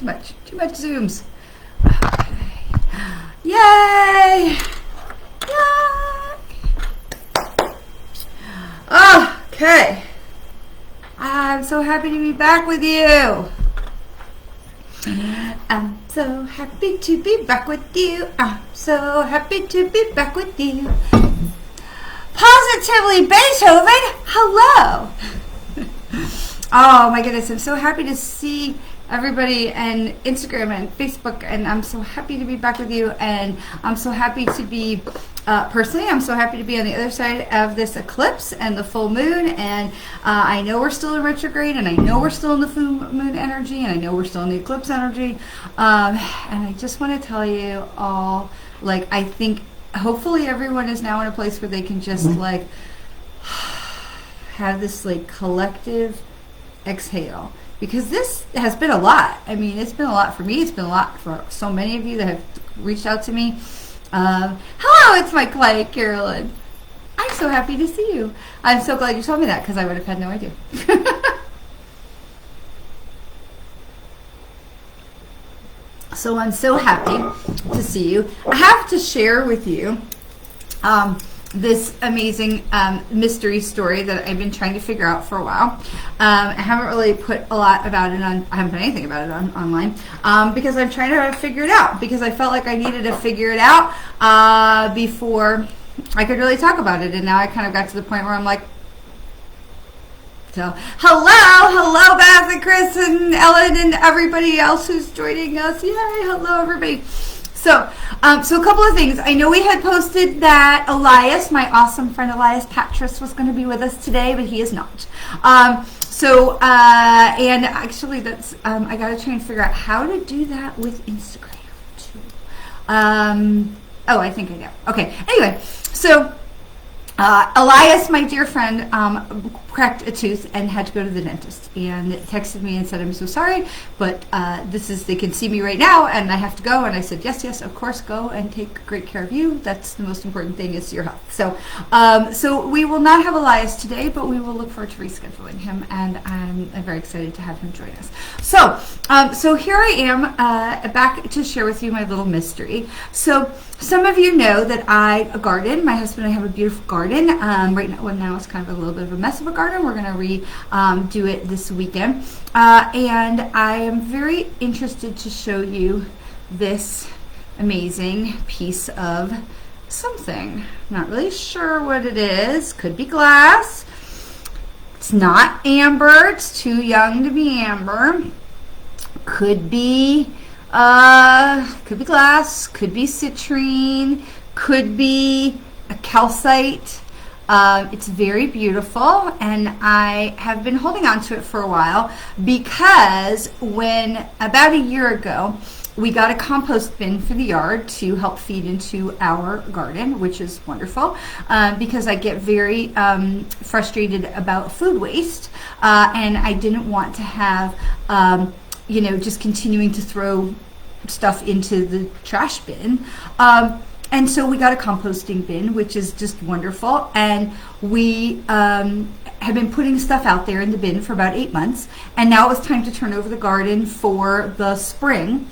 Too much zooms. Okay. Yay! Yay! Okay. I'm so happy to be back with you. I'm so happy to be back with you. I'm so happy to be back with you. Positively Beethoven, hello. Oh my goodness, I'm so happy to see everybody and Instagram and Facebook, and I'm so happy to be back with you, and I'm so happy to be personally, I'm so happy to be on the other side of this eclipse and the full moon, and I know we're still in retrograde, and I know we're still in the full moon energy, and I know we're still in the eclipse energy, and I just want to tell you all, like, I think hopefully everyone is now in a place where they can just like have this like collective exhale, because this has been a lot. I mean, it's been a lot for me. It's been a lot for so many of you that have reached out to me. Hello, it's my client, Carolyn. I'm so happy to see you. I'm so glad you told me that, because I would have had no idea. So I'm so happy to see you. I have to share with you this amazing mystery story that I've been trying to figure out for a while. I haven't really put a lot about it on, I haven't put anything about it online, because I'm trying to figure it out, because I felt like I needed to figure it out before I could really talk about it. And now I kind of got to the point where I'm like, so hello Beth and Chris and Ellen and everybody else who's joining us. Yay, hello everybody. So a couple of things. I know we had posted that Elias, my awesome friend Elias Patras, was going to be with us today, but he is not. And actually that's, I got to try and figure out how to do that with Instagram too. I think I know. Okay, anyway, so Elias, my dear friend, cracked a tooth and had to go to the dentist, and texted me and said, I'm so sorry, but they can see me right now and I have to go. And I said, yes, of course, go and take great care of you. That's the most important thing, is your health. So we will not have Elias today, but we will look forward to rescheduling him, and I'm very excited to have him join us. So here I am back to share with you my little mystery. So some of you know that I garden. My husband and I have a beautiful garden. Right now it's kind of a little bit of a mess of a garden. We're going to redo it this weekend. And I am very interested to show you this amazing piece of something. Not really sure what it is. Could be glass. It's not amber. It's too young to be amber. Could be glass, could be citrine, could be a calcite. It's very beautiful, and I have been holding on to it for a while, because when about a year ago we got a compost bin for the yard to help feed into our garden, which is wonderful, because I get very frustrated about food waste, and I didn't want to have just continuing to throw stuff into the trash bin. And so we got a composting bin, which is just wonderful. And we have been putting stuff out there in the bin for about 8 months. And now it was time to turn over the garden for the spring,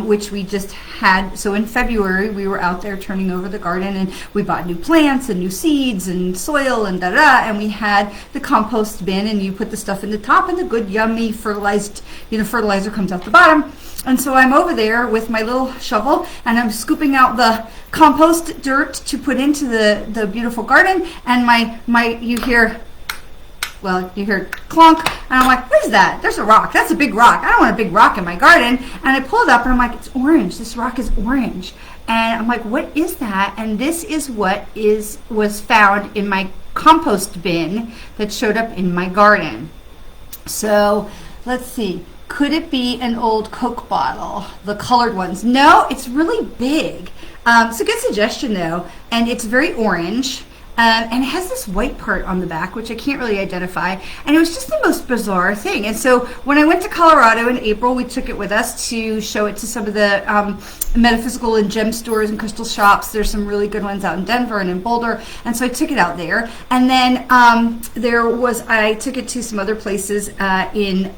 which we just had. So in February, we were out there turning over the garden, and we bought new plants and new seeds and soil and and we had the compost bin, and you put the stuff in the top, and the good yummy fertilizer comes out the bottom. And so I'm over there with my little shovel, and I'm scooping out the compost dirt to put into the beautiful garden, and you hear clunk, and I'm like, what is that? There's a rock. That's a big rock. I don't want a big rock in my garden. And I pull it up, and I'm like, it's orange. This rock is orange. And I'm like, what is that? And this is what was found in my compost bin that showed up in my garden. So let's see. Could it be an old Coke bottle? The colored ones? No, it's really big. It's a good suggestion though, and it's very orange. and it has this white part on the back, which I can't really identify. And it was just the most bizarre thing. And so when I went to Colorado in April, we took it with us to show it to some of the metaphysical and gem stores and crystal shops. There's some really good ones out in Denver and in Boulder. And so I took it out there. And then I took it to some other places in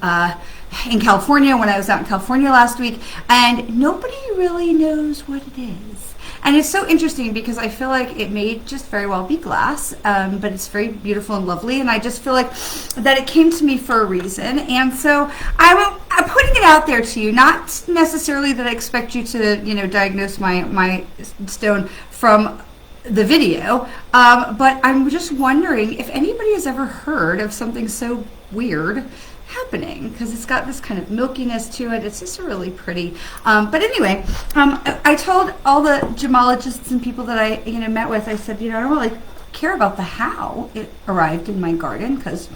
California when I was out in California last week. And nobody really knows what it is. And it's so interesting because I feel like it may just very well be glass, but it's very beautiful and lovely. And I just feel like that it came to me for a reason. And so I'm putting it out there to you, not necessarily that I expect you to, diagnose my stone from the video, but I'm just wondering if anybody has ever heard of something so weird happening, because it's got this kind of milkiness to it. It's just really pretty. But anyway, I told all the gemologists and people that I met with, I said, I don't really care about the how it arrived in my garden, because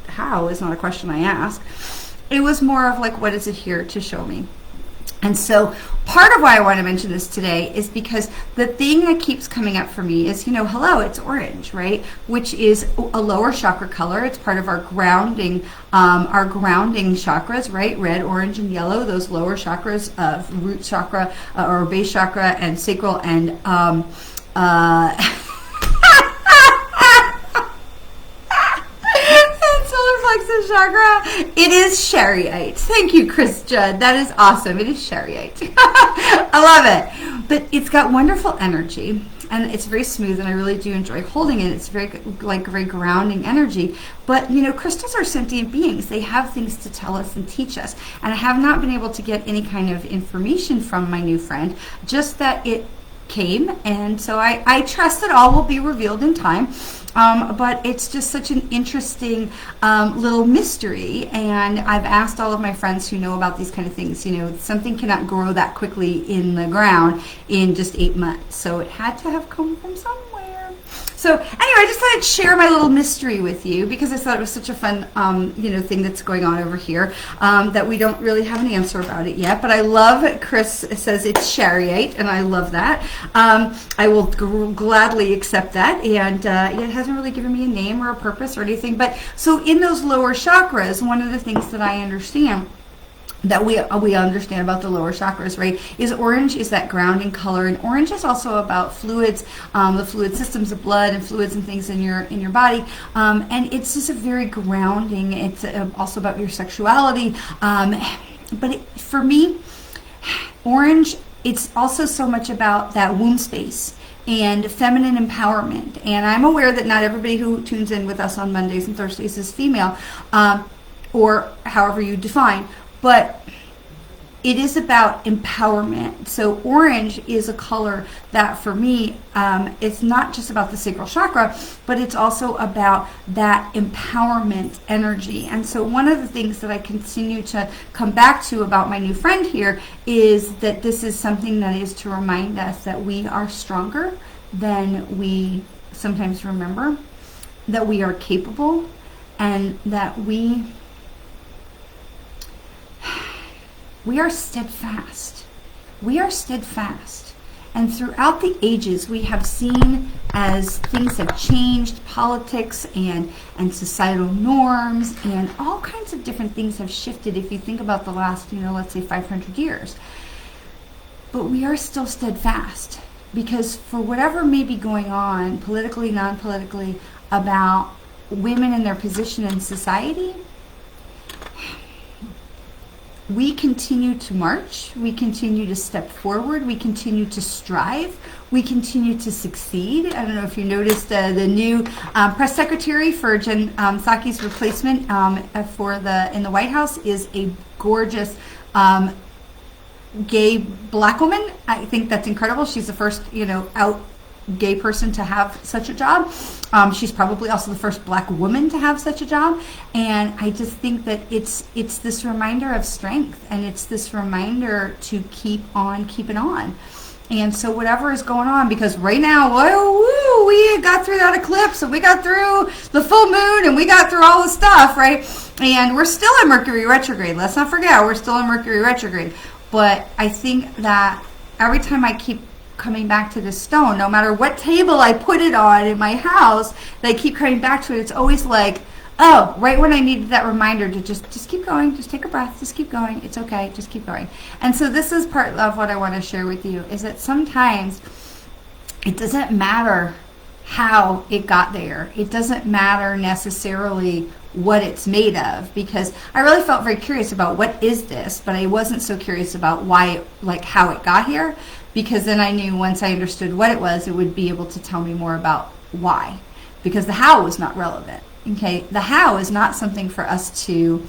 how is not a question I ask. It was more of like, what is it here to show me? And so part of why I want to mention this today is because the thing that keeps coming up for me is, hello, it's orange, right? Which is a lower chakra color. It's part of our grounding chakras, right? Red, orange, and yellow, those lower chakras of root chakra or base chakra and sacral and plexus chakra. It is Shariite. Thank you, Chris Judd. That is awesome. It is Shariite. I love it. But it's got wonderful energy, and it's very smooth, and I really do enjoy holding it. It's very grounding energy. But crystals are sentient beings. They have things to tell us and teach us. And I have not been able to get any kind of information from my new friend, just that it came, and so I trust that all will be revealed in time. But it's just such an interesting little mystery, and I've asked all of my friends who know about these kind of things, something cannot grow that quickly in the ground in just 8 months, so it had to have come from somewhere. So anyway, I just thought I'd share my little mystery with you, because I thought it was such a fun thing that's going on over here, that we don't really have an answer about it yet. But I love, Chris says it's Shariite, and I love that. I will gladly accept that, and it hasn't really given me a name or a purpose or anything. But so in those lower chakras, one of the things that I understand that we understand about the lower chakras, right, is orange is that grounding color, and orange is also about fluids, the fluid systems of blood and fluids and things in your body, and it's just a very grounding. It's also about your sexuality, but for me, orange, it's also so much about that womb space and feminine empowerment. And I'm aware that not everybody who tunes in with us on Mondays and Thursdays is female, or however you define. But it is about empowerment. So orange is a color that for me, it's not just about the sacral chakra, but it's also about that empowerment energy. And so one of the things that I continue to come back to about my new friend here is that this is something that is to remind us that we are stronger than we sometimes remember, that we are capable, and that we are steadfast. We are steadfast. And throughout the ages, we have seen as things have changed, politics and societal norms and all kinds of different things have shifted if you think about the last, let's say 500 years. But we are still steadfast, because for whatever may be going on, politically, non-politically, about women and their position in society, we continue to march, we continue to step forward, we continue to strive, we continue to succeed. I don't know if you noticed the new press secretary for Jen Psaki's replacement in the White House is a gorgeous gay black woman. I think that's incredible. She's the first, out gay person to have such a job. She's probably also the first black woman to have such a job. And I just think that it's this reminder of strength, and it's this reminder to keep on keeping on. And so whatever is going on, because right now, we got through that eclipse, and we got through the full moon, and we got through all the stuff, right? And we're still in Mercury retrograde. Let's not forget, we're still in Mercury retrograde. But I think that every time I keep coming back to this stone. No matter what table I put it on in my house, they keep coming back to it. It's always like, oh, right when I needed that reminder to just keep going, just take a breath, just keep going. It's okay, just keep going. And so this is part of what I want to share with you, is that sometimes it doesn't matter how it got there. It doesn't matter necessarily what it's made of, because I really felt very curious about what is this, but I wasn't so curious about why, like how it got here, because then I knew once I understood what it was, it would be able to tell me more about why, because the how was not relevant. Okay, the how is not something for us to,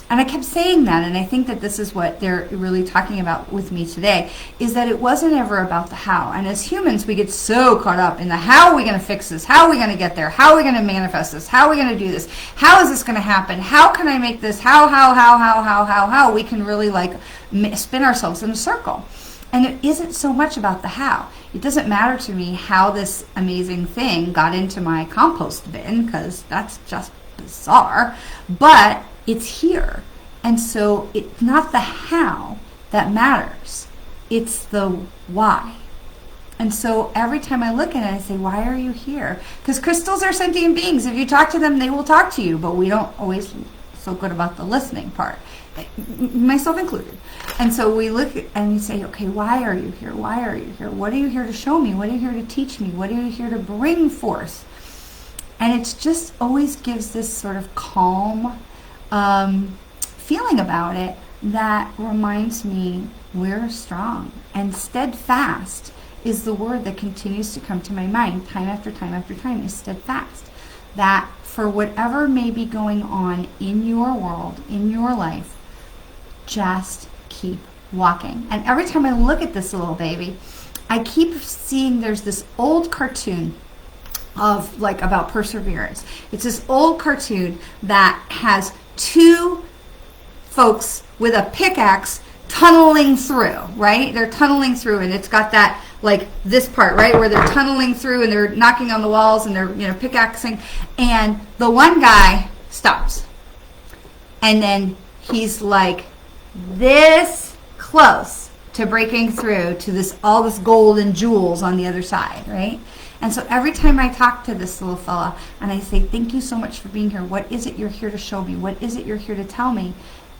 and I kept saying that, and I think that this is what they're really talking about with me today, is that it wasn't ever about the how. And as humans, we get so caught up in the how are we going to fix this? How are we going to get there? How are we going to manifest this? How are we going to do this? How is this going to happen? How can I make this? How? We can really like spin ourselves in a circle. And it isn't so much about the how. It doesn't matter to me how this amazing thing got into my compost bin, because that's just bizarre, but it's here. And so it's not the how that matters. It's the why. And so every time I look at it, I say, why are you here? Because crystals are sentient beings. If you talk to them, they will talk to you, but we don't always so good about the listening part, myself included. And so we look and we say, okay, why are you here? Why are you here? What are you here to show me? What are you here to teach me? What are you here to bring forth? And it just always gives this sort of calm feeling about it that reminds me we're strong. And steadfast is the word that continues to come to my mind time after time after time, is steadfast. That for whatever may be going on in your world, in your life, just keep walking. And every time I look at this little baby, I keep seeing there's this old cartoon of like about perseverance. It's this old cartoon that has two folks with a pickaxe tunneling through, right? They're tunneling through, and it's got that like this part, right, where they're tunneling through and they're knocking on the walls and they're, you know, pickaxing, and the one guy stops. And then he's like this close to breaking through to this all this gold and jewels on the other side, right? And so every time I talk to this little fella and I say, thank you so much for being here. What is it you're here to show me? What is it you're here to tell me?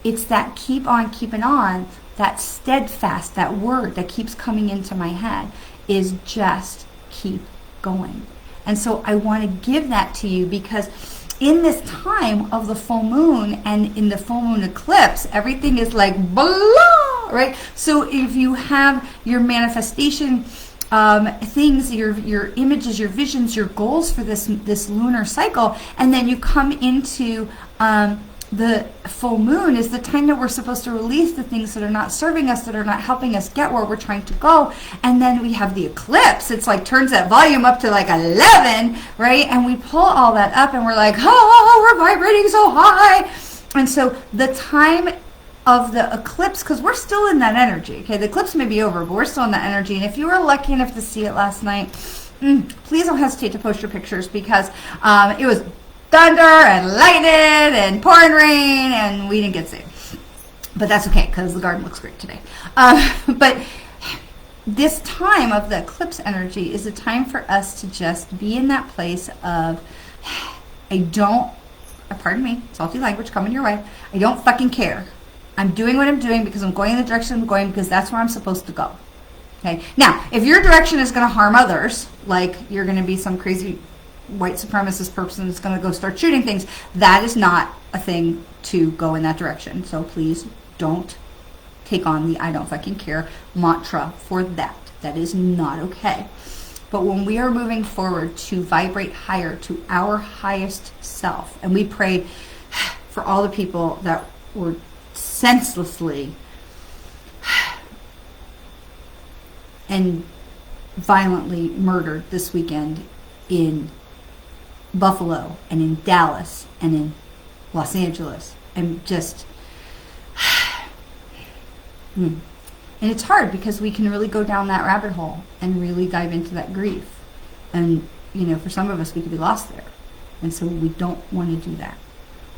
It's that keep on keeping on, that steadfast, that word that keeps coming into my head is just keep going. And so I want to give that to you, because in this time of the full moon and in the full moon eclipse, everything is like blah, right? So if you have your manifestation things, your images, your visions, your goals for this lunar cycle, and then you come into the full moon is the time that we're supposed to release the things that are not serving us, that are not helping us get where we're trying to go. And then we have the eclipse. It's like turns that volume up to like 11, right? And we pull all that up and we're like, oh, we're vibrating so high. And so the time of the eclipse, because we're still in that energy, okay? The eclipse may be over, but we're still in that energy. And if you were lucky enough to see it last night, please don't hesitate to post your pictures, because it was thunder and lightning and pouring rain, and we didn't get saved. But that's okay, because the garden looks great today. But this time of the eclipse energy is a time for us to just be in that place of, I don't, pardon me, salty language coming your way, I don't fucking care. I'm doing what I'm doing because I'm going in the direction I'm going, because that's where I'm supposed to go. Okay. Now, if your direction is going to harm others, like you're going to be some crazy white supremacist person that's going to go start shooting things, that is not a thing to go in that direction. So please don't take on the I don't fucking care mantra for that. That is not okay. But when we are moving forward to vibrate higher to our highest self, and we pray for all the people that were senselessly and violently murdered this weekend in Buffalo and in Dallas and in Los Angeles, and just and it's hard because we can really go down that rabbit hole and really dive into that grief, and you know, for some of us we could be lost there, and so we don't want to do that.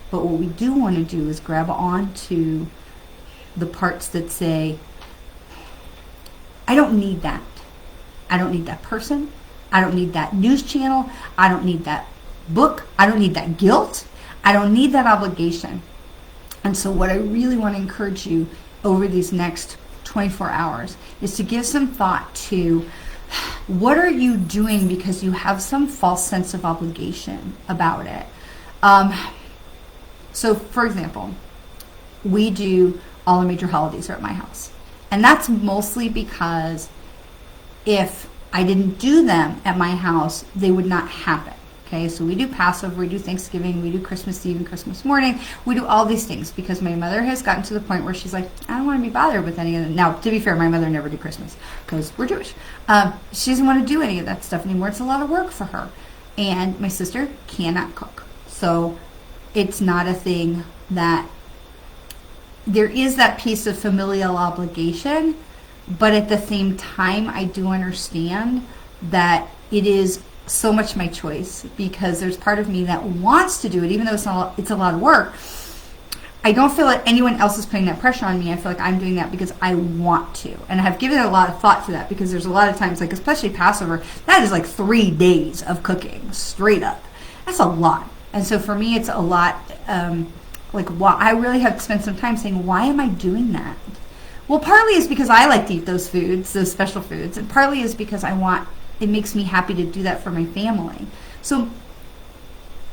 But what we do want to do is grab on to the parts that say, I don't need that. I don't need that person. I don't need that news channel. I don't need that book. I don't need that guilt. I don't need that obligation. And so what I really want to encourage you over these next 24 hours is to give some thought to what are you doing because you have some false sense of obligation about it. So for example, we do all the major holidays are at my house. And that's mostly because if I didn't do them at my house, they would not happen. Okay, so we do Passover, we do Thanksgiving, we do Christmas Eve and Christmas morning. We do all these things because my mother has gotten to the point where she's like, I don't want to be bothered with any of them. Now, to be fair, my mother never did Christmas because we're Jewish. She doesn't want to do any of that stuff anymore. It's a lot of work for her. And my sister cannot cook. So it's not a thing that there is that piece of familial obligation, but at the same time, I do understand that it is so much my choice because there's part of me that wants to do it, even though it's a lot of work. I don't feel like anyone else is putting that pressure on me. I feel like I'm doing that because I want to. And I've given it a lot of thought to that because there's a lot of times, like especially Passover, that is like 3 days of cooking straight up. That's a lot. And so for me, it's a lot, I really have to spend some time saying, why am I doing that? Well, partly is because I like to eat those foods, those special foods, and partly is because it makes me happy to do that for my family. So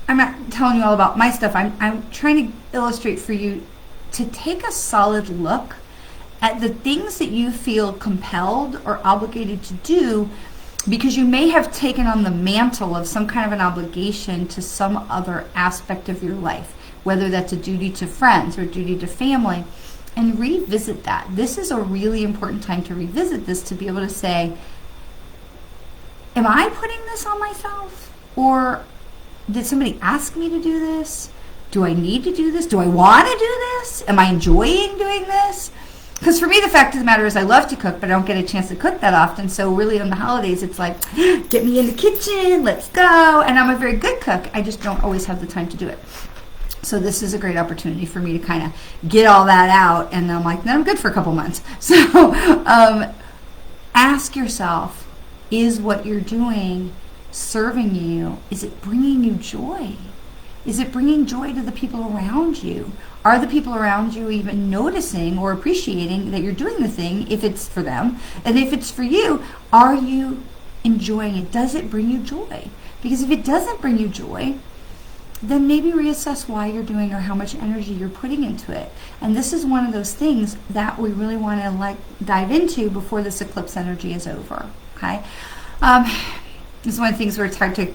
I'm not telling you all about my stuff. I'm trying to illustrate for you to take a solid look at the things that you feel compelled or obligated to do because you may have taken on the mantle of some kind of an obligation to some other aspect of your life, whether that's a duty to friends or duty to family, and revisit that. This is a really important time to revisit this, to be able to say, am I putting this on myself? Or did somebody ask me to do this? Do I need to do this? Do I want to do this? Am I enjoying doing this? Because for me, the fact of the matter is I love to cook, but I don't get a chance to cook that often. So really on the holidays, it's like, get me in the kitchen, let's go. And I'm a very good cook. I just don't always have the time to do it. So this is a great opportunity for me to kind of get all that out. And I'm like, no, I'm good for a couple months. So ask yourself, is what you're doing serving you? Is it bringing you joy? Is it bringing joy to the people around you? Are the people around you even noticing or appreciating that you're doing the thing if it's for them? And if it's for you, are you enjoying it? Does it bring you joy? Because if it doesn't bring you joy, then maybe reassess why you're doing or how much energy you're putting into it. And this is one of those things that we really want to dive into before this eclipse energy is over. Okay? This is one of the things where it's hard to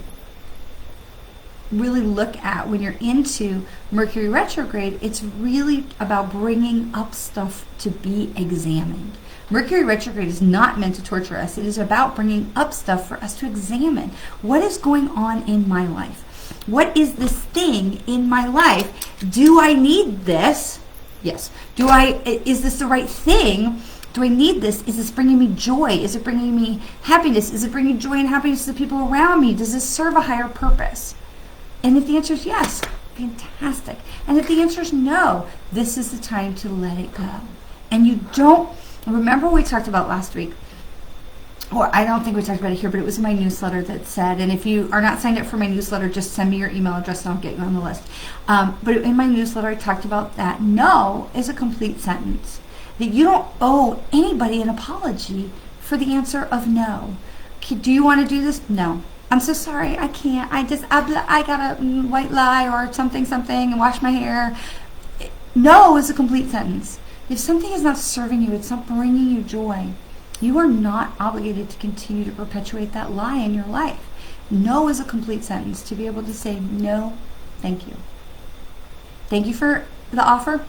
really look at when you're into Mercury retrograde. It's really about bringing up stuff to be examined. Mercury retrograde is not meant to torture us. It is about bringing up stuff for us to examine. What is going on in my life? What is this thing in my life? Do I need this? Yes. Is this the right thing? Do I need this? Is this bringing me joy? Is it bringing me happiness? Is it bringing joy and happiness to the people around me? Does this serve a higher purpose? And if the answer is yes, fantastic. And if the answer is no, this is the time to let it go. And you don't, remember what we talked about last week? Or I don't think we talked about it here, but it was in my newsletter that said, and if you are not signed up for my newsletter, just send me your email address and I'll get you on the list. But in my newsletter, I talked about that no is a complete sentence. That you don't owe anybody an apology for the answer of no. Do you want to do this? No. I'm so sorry, I can't. I got a white lie or something and wash my hair. No is a complete sentence. If something is not serving you, it's not bringing you joy, you are not obligated to continue to perpetuate that lie in your life. No is a complete sentence, to be able to say, no, thank you. Thank you for the offer.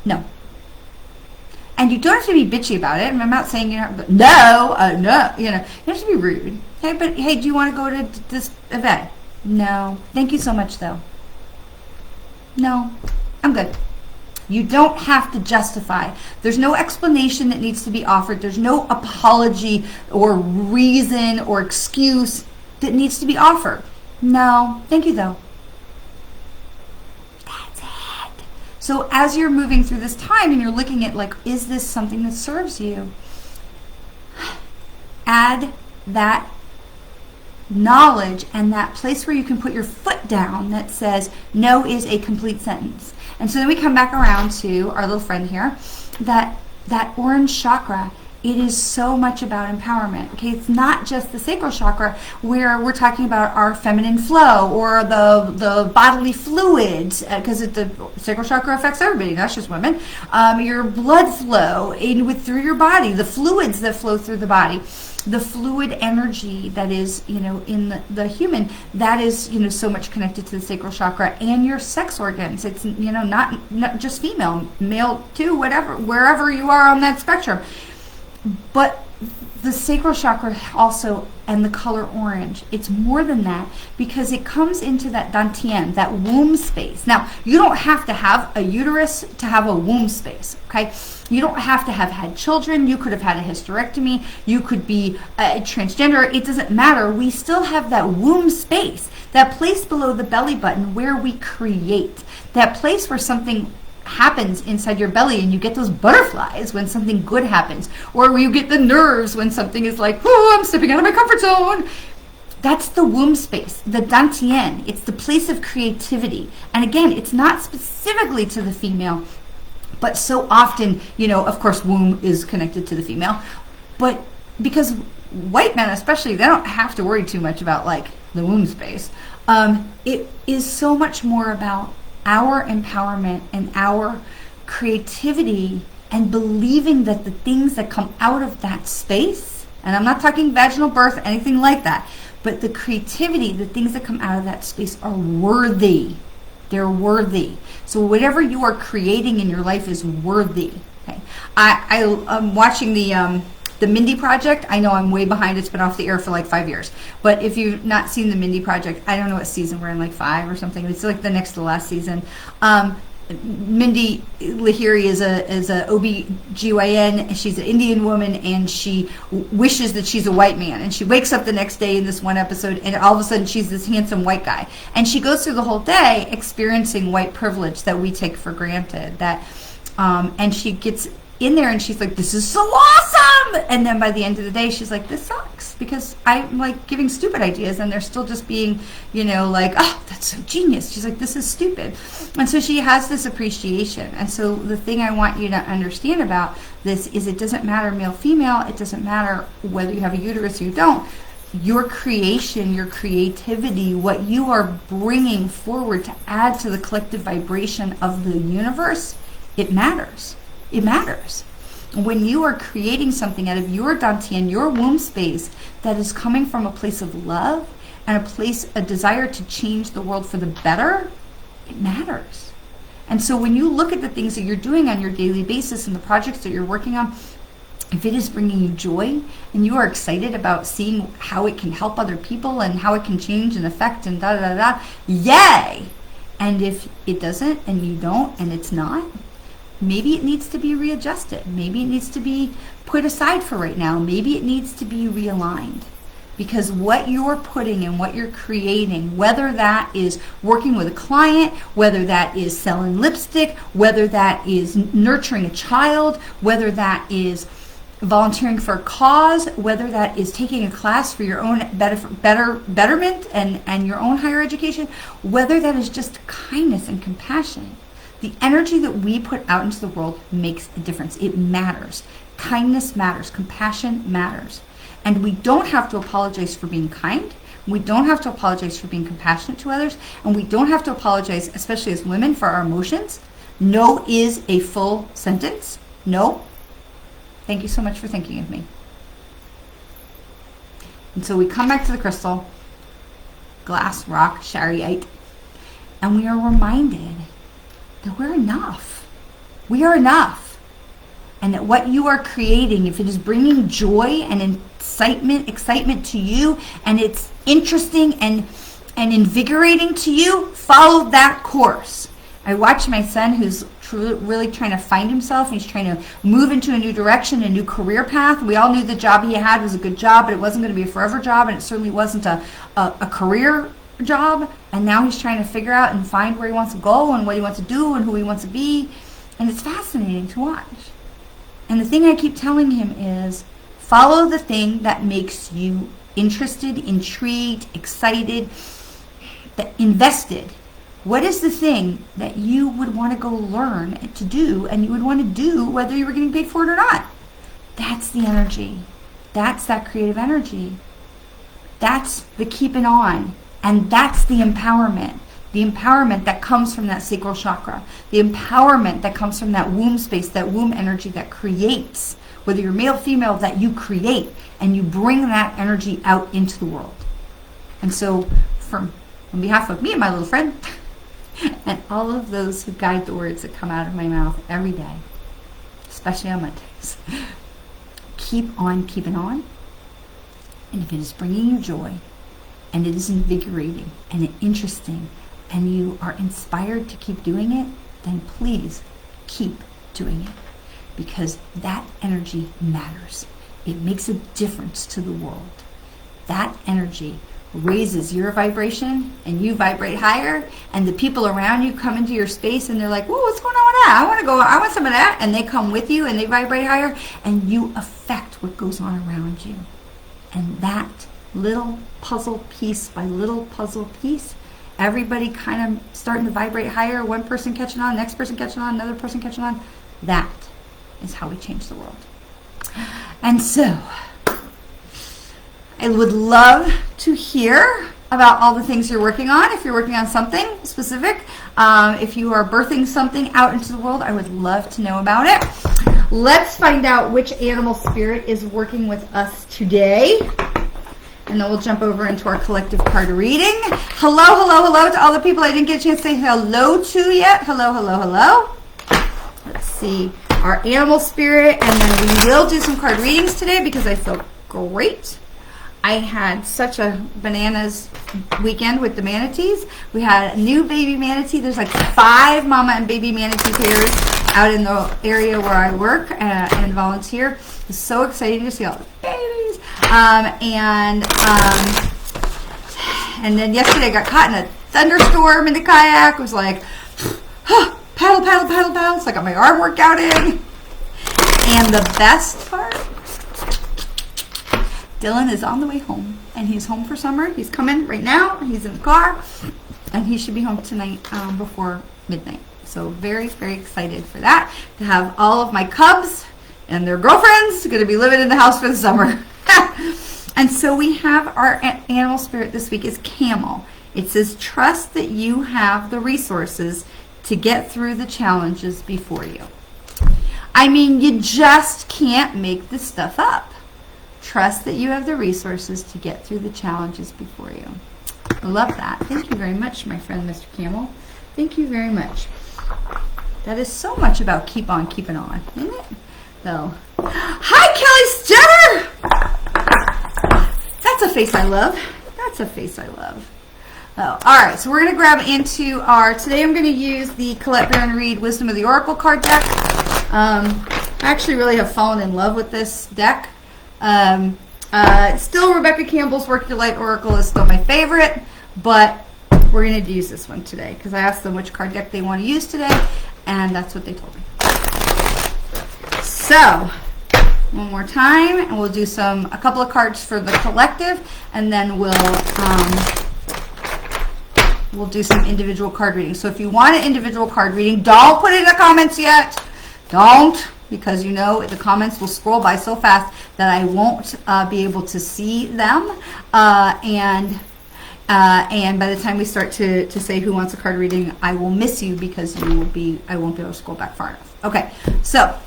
No. And you don't have to be bitchy about it. I'm not saying no, you don't have to be rude. Hey, but hey, do you want to go to this event? No. Thank you so much, though. No, I'm good. You don't have to justify. There's no explanation that needs to be offered. There's no apology or reason or excuse that needs to be offered. No, thank you, though. That's it. So as you're moving through this time and you're looking at, is this something that serves you? Add that knowledge and that place where you can put your foot down that says no is a complete sentence. And so then we come back around to our little friend here, that orange chakra. It is so much about empowerment. Okay, it's not just the sacral chakra where we're talking about our feminine flow or the bodily fluids, because the sacral chakra affects everybody, not just women. Your blood flow through your body, the fluids that flow through the body, the fluid energy that is, in the human, that is, so much connected to the sacral chakra, and your sex organs. It's, not just female, male too, whatever, wherever you are on that spectrum. But the sacral chakra also, and the color orange, it's more than that, because it comes into that dantian, that womb space. Now, you don't have to have a uterus to have a womb space, okay? You don't have to have had children. You could have had a hysterectomy. You could be transgender. It doesn't matter. We still have that womb space, that place below the belly button where we create, that place where something happens inside your belly and you get those butterflies when something good happens, or you get the nerves when something is like, oh, I'm stepping out of my comfort zone. That's the womb space, the dantian. It's the place of creativity. And again, it's not specifically to the female, but so often, of course, womb is connected to the female, but because white men especially, they don't have to worry too much about like the womb space. It is so much more about our empowerment and our creativity, and believing that the things that come out of that space, and I'm not talking vaginal birth, anything like that, but the creativity, the things that come out of that space are worthy. They're worthy. So whatever you are creating in your life is worthy. Okay. I'm watching the Mindy Project. I know I'm way behind. It's been off the air for like 5 years. But if you've not seen the Mindy Project, I don't know what season we're in, like 5 or something. It's like the next to last season. Mindy Lahiri is a OB-GYN. She's an Indian woman, and she wishes that she's a white man. And she wakes up the next day in this one episode, and all of a sudden she's this handsome white guy. And she goes through the whole day experiencing white privilege that we take for granted. And she gets in there and she's like, this is so awesome. And then by the end of the day, she's like, this sucks, because I'm like giving stupid ideas and they're still just being, like, oh, that's so genius. She's like, this is stupid. And so she has this appreciation. And so the thing I want you to understand about this is it doesn't matter male, female. It doesn't matter whether you have a uterus or you don't. Your creation, your creativity, what you are bringing forward to add to the collective vibration of the universe, it matters. It matters. When you are creating something out of your dantian, your womb space, that is coming from a place of love and a desire to change the world for the better, it matters. And so when you look at the things that you're doing on your daily basis and the projects that you're working on, if it is bringing you joy and you are excited about seeing how it can help other people and how it can change and affect and yay! And if it doesn't and you don't and it's not, maybe it needs to be readjusted. Maybe it needs to be put aside for right now. Maybe it needs to be realigned. Because what you're putting and what you're creating, whether that is working with a client, whether that is selling lipstick, whether that is nurturing a child, whether that is volunteering for a cause, whether that is taking a class for your own betterment and your own higher education, whether that is just kindness and compassion, the energy that we put out into the world makes a difference. It matters. Kindness matters. Compassion matters. And we don't have to apologize for being kind. We don't have to apologize for being compassionate to others. And we don't have to apologize, especially as women, for our emotions. No is a full sentence. No. Thank you so much for thinking of me. And so we come back to the crystal, glass, rock, chariot, and we are reminded that we're enough. We are enough. And that what you are creating, if it is bringing joy and excitement to you, and it's interesting and invigorating to you, follow that course. I watch my son, who's really trying to find himself. He's trying to move into a new direction, a new career path. We all knew the job he had was a good job, but it wasn't going to be a forever job, and it certainly wasn't a career job. And now he's trying to figure out and find where he wants to go and what he wants to do and who he wants to be. And it's fascinating to watch. And the thing I keep telling him is, Follow the thing that makes you interested, intrigued, excited, invested. What is the thing that you would want to go learn to do, and you would want to do whether you were getting paid for it or not? That's the energy. That's that creative energy. That's the keeping on. And that's the empowerment. The empowerment that comes from that sacral chakra. The empowerment that comes from that womb space, that womb energy that creates. Whether you're male, female, that you create. And you bring that energy out into the world. And so, on behalf of me and my little friend, and all of those who guide the words that come out of my mouth every day, especially on Mondays, keep on keeping on. And if it is bringing you joy, and it is invigorating and interesting, and you are inspired to keep doing it, then please keep doing it, because that energy matters. It makes a difference to the world. That energy raises your vibration, and you vibrate higher, and the people around you come into your space and they're like, whoa, what's going on with that? I want some of that. And they come with you and they vibrate higher, and you affect what goes on around you. And that little puzzle piece by little puzzle piece, everybody kind of starting to vibrate higher, one person catching on, next person catching on, another person catching on. That is how we change the world. And so, I would love to hear about all the things you're working on. If you're working on something specific, if you are birthing something out into the world, I would love to know about it. Let's find out which animal spirit is working with us today. And then we'll jump over into our collective card reading. Hello, hello, hello to all the people I didn't get a chance to say hello to yet. Hello, hello, hello. Let's see our animal spirit, and then we will do some card readings today because I feel great. I had such a bananas weekend with the manatees. We had a new baby manatee. There's like 5 mama and baby manatee pairs out in the area where I work and volunteer. It's so exciting to see all the babies. And then yesterday I got caught in a thunderstorm in the kayak. It was like, paddle, paddle, paddle, paddle. So I got my arm workout in. And the best part, Dylan is on the way home, and he's home for summer. He's coming right now. He's in the car, and he should be home tonight before midnight. So very, very excited for that, to have all of my cubs and their girlfriends going to be living in the house for the summer. And so we have our animal spirit this week is camel. It says, trust that you have the resources to get through the challenges before you. I mean, you just can't make this stuff up. Trust that you have the resources to get through the challenges before you. I love that. Thank you very much, my friend, Mr. Camel. Thank you very much. That is so much about keep on keeping on, isn't it? So, hi, Kelly Jenner! That's a face I love. That's a face I love. Oh, all right, so we're going to grab into today I'm going to use the Colette Baron Reed Wisdom of the Oracle card deck. I actually really have fallen in love with this deck. Still Rebecca Campbell's Work Your Light Oracle is still my favorite, but we're going to use this one today because I asked them which card deck they want to use today, and that's what they told me. So, one more time, and we'll do a couple of cards for the collective, and then we'll do some individual card readings. So if you want an individual card reading, don't put it in the comments yet. Don't, because you know the comments will scroll by so fast that I won't be able to see them. And by the time we start to say who wants a card reading, I will miss you because I won't be able to scroll back far enough. Okay, so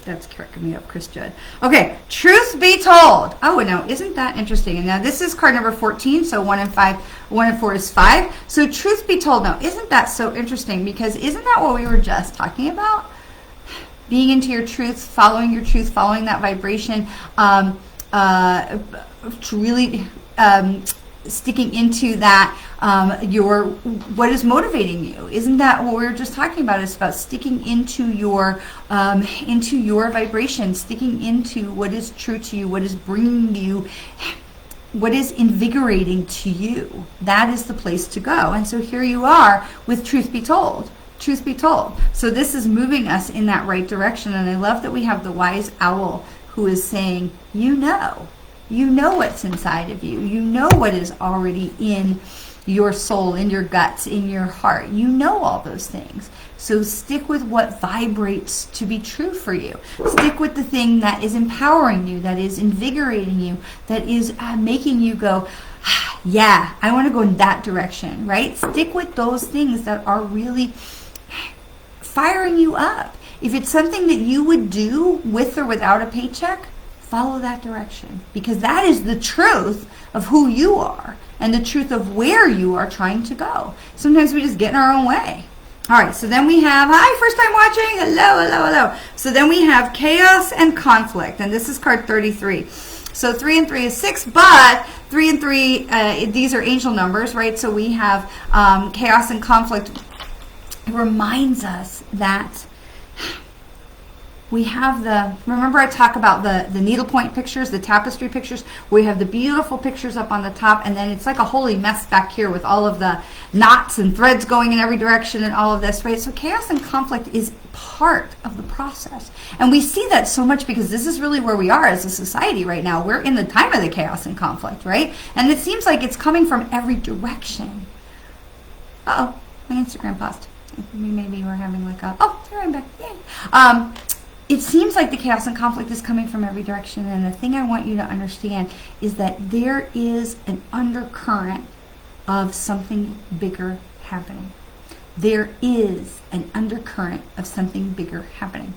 that's cracking me up, Chris Judd. Okay, truth be told. Oh, no, isn't that interesting? And now this is card number 14, so 1 and 4 is 5. So truth be told, now, isn't that so interesting? Because isn't that what we were just talking about? Being into your truth, following that vibration, to really sticking into that, what is motivating you. Isn't that what we were just talking about? It's about sticking into your vibration, sticking into what is true to you, what is bringing you, what is invigorating to you. That is the place to go. And so here you are with Truth Be Told. Truth be told. So this is moving us in that right direction. And I love that we have the wise owl who is saying, you know what's inside of you. You know what is already in your soul, in your guts, in your heart. You know all those things. So stick with what vibrates to be true for you. Stick with the thing that is empowering you, that is invigorating you, that is making you go, yeah, I want to go in that direction, right? Stick with those things that are really firing you up. If it's something that you would do with or without a paycheck, follow that direction, because that is the truth of who you are and the truth of where you are trying to go. Sometimes we just get in our own way. All right, so then we have, hi, first time watching, hello. So then we have chaos and conflict, and this is card 33. So 3 and 3 is 6, but 3 and 3, these are angel numbers, right? So we have chaos and conflict. It reminds us that we have remember I talk about the needlepoint pictures, the tapestry pictures, we have the beautiful pictures up on the top, and then it's like a holy mess back here with all of the knots and threads going in every direction and all of this, right? So chaos and conflict is part of the process. And we see that so much because this is really where we are as a society right now. We're in the time of the chaos and conflict, right? And it seems like it's coming from every direction. Uh-oh, my Instagram paused. Maybe we're having like a, oh, there I'm back, yay. It seems like the chaos and conflict is coming from every direction, and the thing I want you to understand is that there is an undercurrent of something bigger happening. There is an undercurrent of something bigger happening.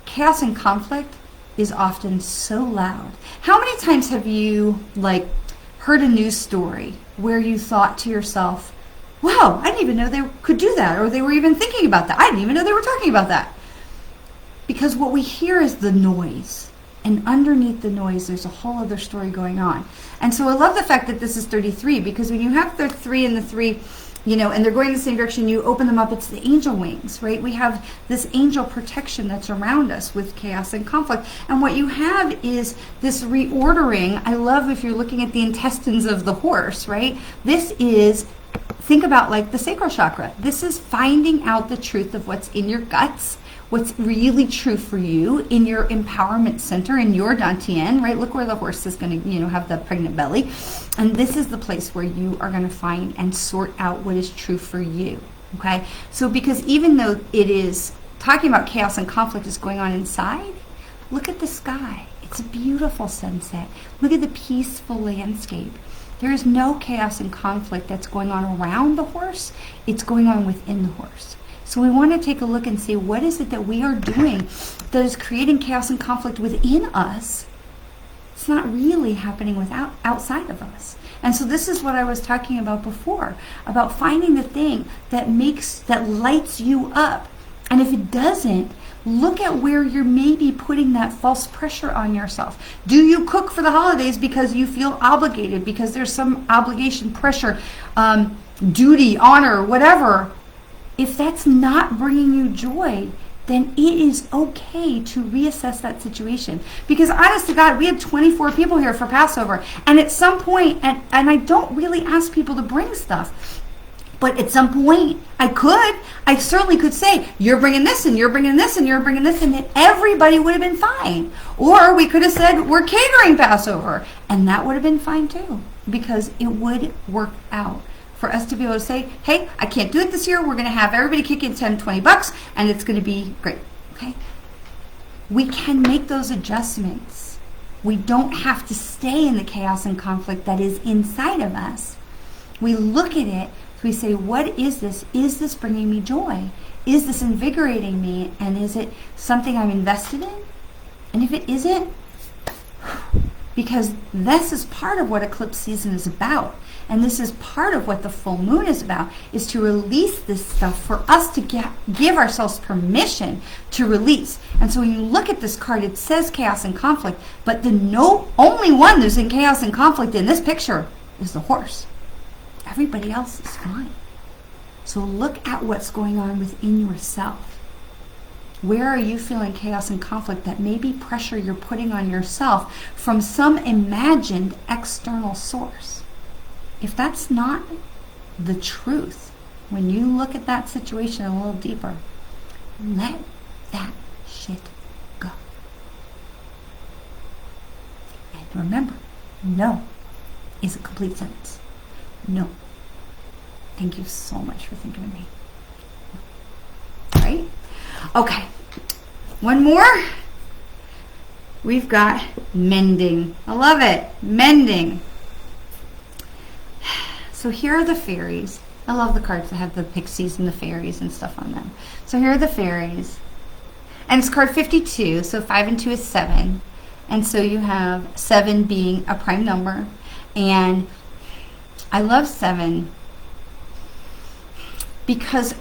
Chaos and conflict is often so loud. How many times have you heard a news story where you thought to yourself, wow, I didn't even know they could do that, or they were even thinking about that. I didn't even know they were talking about that. Because what we hear is the noise. And underneath the noise, there's a whole other story going on. And so I love the fact that this is 33, because when you have the 3 and the 3, and they're going in the same direction, you open them up, it's the angel wings, right? We have this angel protection that's around us with chaos and conflict. And what you have is this reordering. I love if you're looking at the intestines of the horse, right? This is, think about like the sacral chakra. This is finding out the truth of what's in your guts, what's really true for you in your empowerment center, in your dantian, right? Look where the horse is going to, have the pregnant belly. And this is the place where you are going to find and sort out what is true for you, okay? So because even though it is talking about chaos and conflict is going on inside, look at the sky. It's a beautiful sunset. Look at the peaceful landscape. There is no chaos and conflict that's going on around the horse. It's going on within the horse. So we want to take a look and see what is it that we are doing that is creating chaos and conflict within us. It's not really happening outside of us. And so this is what I was talking about before, about finding the thing that lights you up. And if it doesn't, look at where you're maybe putting that false pressure on yourself. Do you cook for the holidays because you feel obligated, because there's some obligation, pressure, duty, honor, whatever? If that's not bringing you joy, then it is okay to reassess that situation. Because honest to God, we had 24 people here for Passover. And at some point, and I don't really ask people to bring stuff, but at some point, I certainly could say, you're bringing this, and you're bringing this, and you're bringing this, and then everybody would have been fine. Or we could have said, we're catering Passover, and that would have been fine too, because it would work out. For us to be able to say, hey, I can't do it this year. We're going to have everybody kick in 10, 20 bucks, and it's going to be great, okay? We can make those adjustments. We don't have to stay in the chaos and conflict that is inside of us. We look at it, we say, what is this? Is this bringing me joy? Is this invigorating me? And is it something I'm invested in? And if it isn't, because this is part of what eclipse season is about. And this is part of what the full moon is about, is to release this stuff for us to give ourselves permission to release. And so when you look at this card, it says chaos and conflict, but the only one that's in chaos and conflict in this picture is the horse. Everybody else is fine. So look at what's going on within yourself. Where are you feeling chaos and conflict that may be pressure you're putting on yourself from some imagined external source? If that's not the truth, when you look at that situation a little deeper, let that shit go. Remember, no is a complete sentence. No. Thank you so much for thinking of me. Right? Okay. One more. We've got mending. I love it. Mending. So here are the fairies. I love the cards that have the pixies and the fairies and stuff on them. So here are the fairies. And it's card 52. So 5 and 2 is 7. And so you have 7 being a prime number. And I love 7 because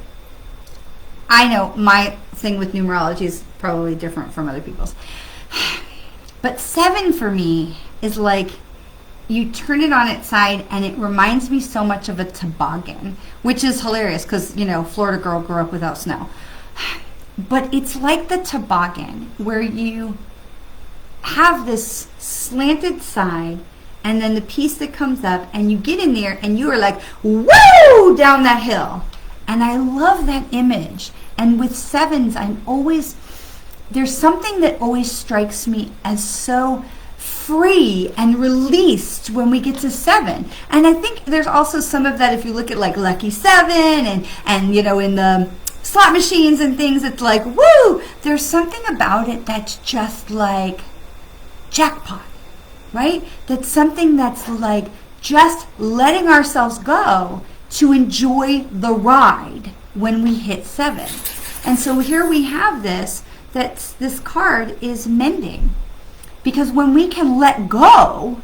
I know my thing with numerology is probably different from other people's. But 7 for me is like you turn it on its side and it reminds me so much of a toboggan, which is hilarious because, you know, Florida girl grew up without snow. But it's like the toboggan where you have this slanted side and then the piece that comes up and you get in there and you are like, woo, down that hill. And I love that image. And with 7s, I'm always, there's something that always strikes me as so free and released when we get to 7. And I think there's also some of that if you look at like Lucky 7 and you know, in the slot machines and things, it's like, woo, there's something about it that's just like jackpot, right? That's something that's like just letting ourselves go to enjoy the ride when we hit 7. And so here we have this card is mending. Because when we can let go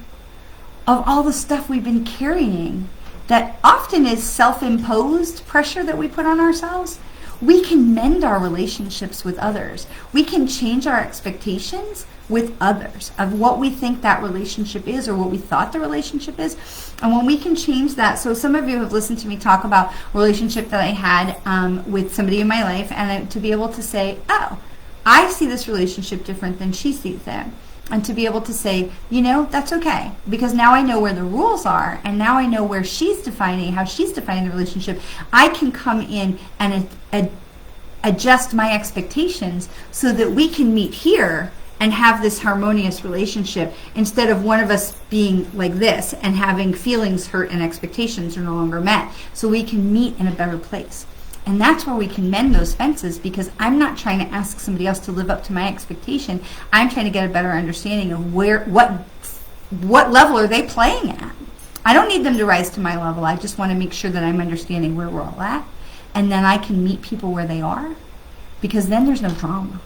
of all the stuff we've been carrying that often is self-imposed pressure that we put on ourselves, we can mend our relationships with others. We can change our expectations with others of what we think that relationship is or what we thought the relationship is. And when we can change that, so some of you have listened to me talk about a relationship that I had with somebody in my life, and to be able to say, oh, I see this relationship different than she sees it. And to be able to say, you know, that's okay. Because now I know where the rules are, and now I know where she's defining, how she's defining the relationship. I can come in and adjust my expectations so that we can meet here and have this harmonious relationship instead of one of us being like this and having feelings hurt and expectations are no longer met. So we can meet in a better place. And that's where we can mend those fences, because I'm not trying to ask somebody else to live up to my expectation. I'm trying to get a better understanding of what level are they playing at. I don't need them to rise to my level. I just want to make sure that I'm understanding where we're all at. And then I can meet people where they are, because then there's no drama.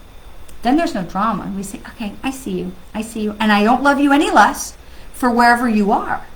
Then there's no drama. And we say, okay, I see you. I see you. And I don't love you any less for wherever you are.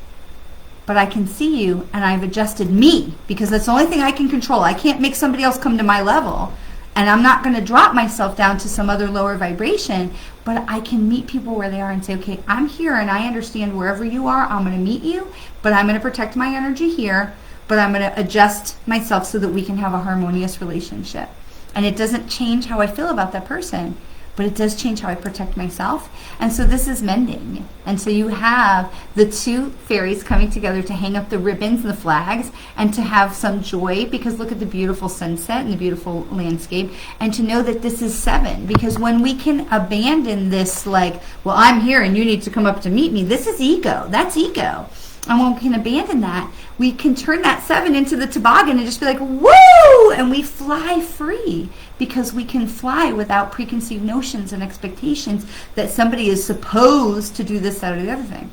But I can see you, and I've adjusted me, because that's the only thing I can control. I can't make somebody else come to my level, and I'm not going to drop myself down to some other lower vibration, but I can meet people where they are and say, okay, I'm here, and I understand wherever you are, I'm going to meet you, but I'm going to protect my energy here, but I'm going to adjust myself so that we can have a harmonious relationship. And it doesn't change how I feel about that person, but it does change how I protect myself. And so this is mending. And so you have the two fairies coming together to hang up the ribbons and the flags and to have some joy, because look at the beautiful sunset and the beautiful landscape, and to know that this is 7. Because when we can abandon this, like, well, I'm here and you need to come up to meet me, this is ego. That's ego. And when we can abandon that, we can turn that 7 into the toboggan and just be like, woo! And we fly free, because we can fly without preconceived notions and expectations that somebody is supposed to do this, that, or the other thing.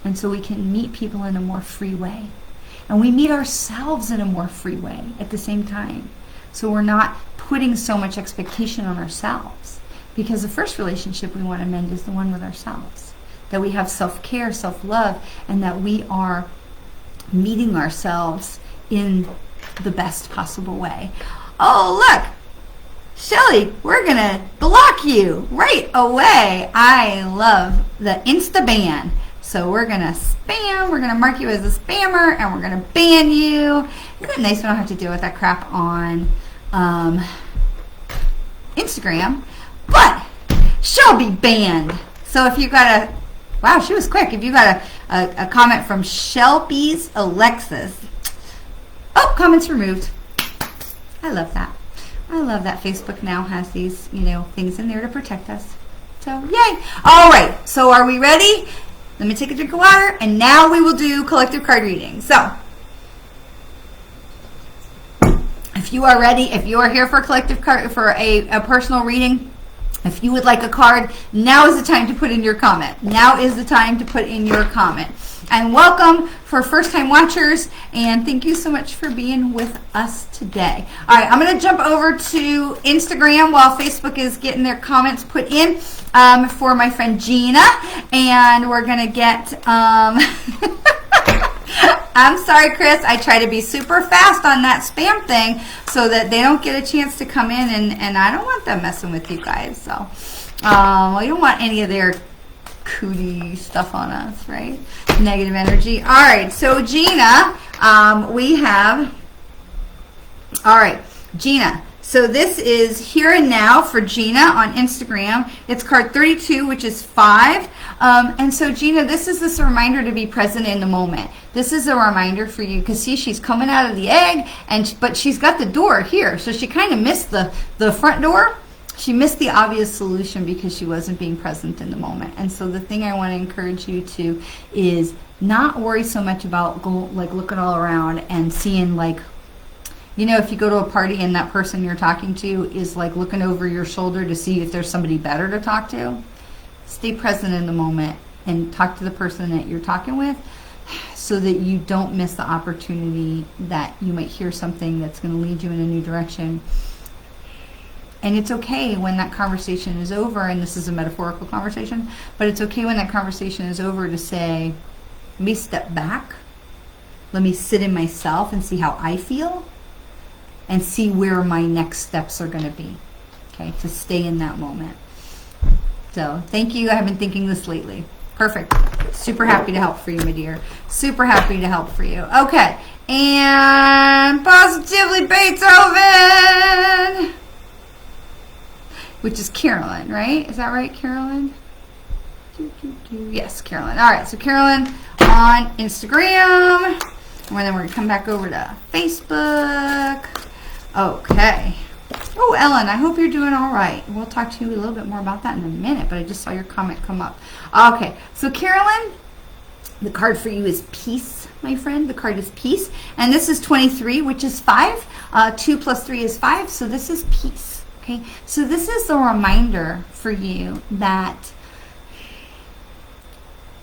And so we can meet people in a more free way. And we meet ourselves in a more free way at the same time. So we're not putting so much expectation on ourselves. Because the first relationship we want to mend is the one with ourselves. That we have self-care, self-love, and that we are meeting ourselves in the best possible way. Oh, look, Shelly, we're going to block you right away. I love the Insta ban. So we're going to spam, we're going to mark you as a spammer, and we're going to ban you. Isn't it nice we don't have to deal with that crap on Instagram? But she'll be banned. So if you got a, wow, she was quick. If you got a comment from Shelby's Alexis. Oh, comments removed. I love that. I love that Facebook now has these, things in there to protect us. So, yay. All right. So are we ready? let me take a drink of water, and now we will do collective card reading. So, if you are ready, if you are here for a collective card, for a personal reading, if you would like a card, now is the time to put in your comment. Now is the time to put in your comment. And welcome for first-time watchers, and thank you so much for being with us today. All right, I'm going to jump over to Instagram while Facebook is getting their comments put in for my friend Gina, and we're going to get... I'm sorry, Chris. I try to be super fast on that spam thing so that they don't get a chance to come in, and I don't want them messing with you guys. So, we don't want any of their cootie stuff on us, right? Negative energy. All right, so Gina, we have, all right, Gina. So this is Here and Now for Gina on Instagram. It's card 32, which is 5. And so Gina, this is this reminder to be present in the moment. This is a reminder for you because see, she's coming out of the egg, but she's got the door here. So she kind of missed the front door. She missed the obvious solution because she wasn't being present in the moment. And so the thing I want to encourage you to is not worry so much about looking all around and seeing like, you know, if you go to a party and that person you're talking to is like looking over your shoulder to see if there's somebody better to talk to, stay present in the moment and talk to the person that you're talking with so that you don't miss the opportunity that you might hear something that's going to lead you in a new direction. And it's okay when that conversation is over, and this is a metaphorical conversation, but it's okay when that conversation is over to say, let me step back, let me sit in myself and see how I feel, and see where my next steps are going to be, okay, to stay in that moment. So thank you. I have been thinking this lately. Perfect. Super happy to help for you, my dear. Super happy to help for you. Okay, and Positively Beethoven, which is Carolyn, right? Is that right, Carolyn? Yes, Carolyn. All right, so Carolyn on Instagram, and then we're going to come back over to Facebook. Okay. Oh, Ellen, I hope you're doing all right. We'll talk to you a little bit more about that in a minute, but I just saw your comment come up. Okay, so Carolyn, the card for you is Peace, my friend. The card is Peace, and this is 23, which is 5. 2 plus 3 is 5, so this is Peace. Okay, so this is a reminder for you that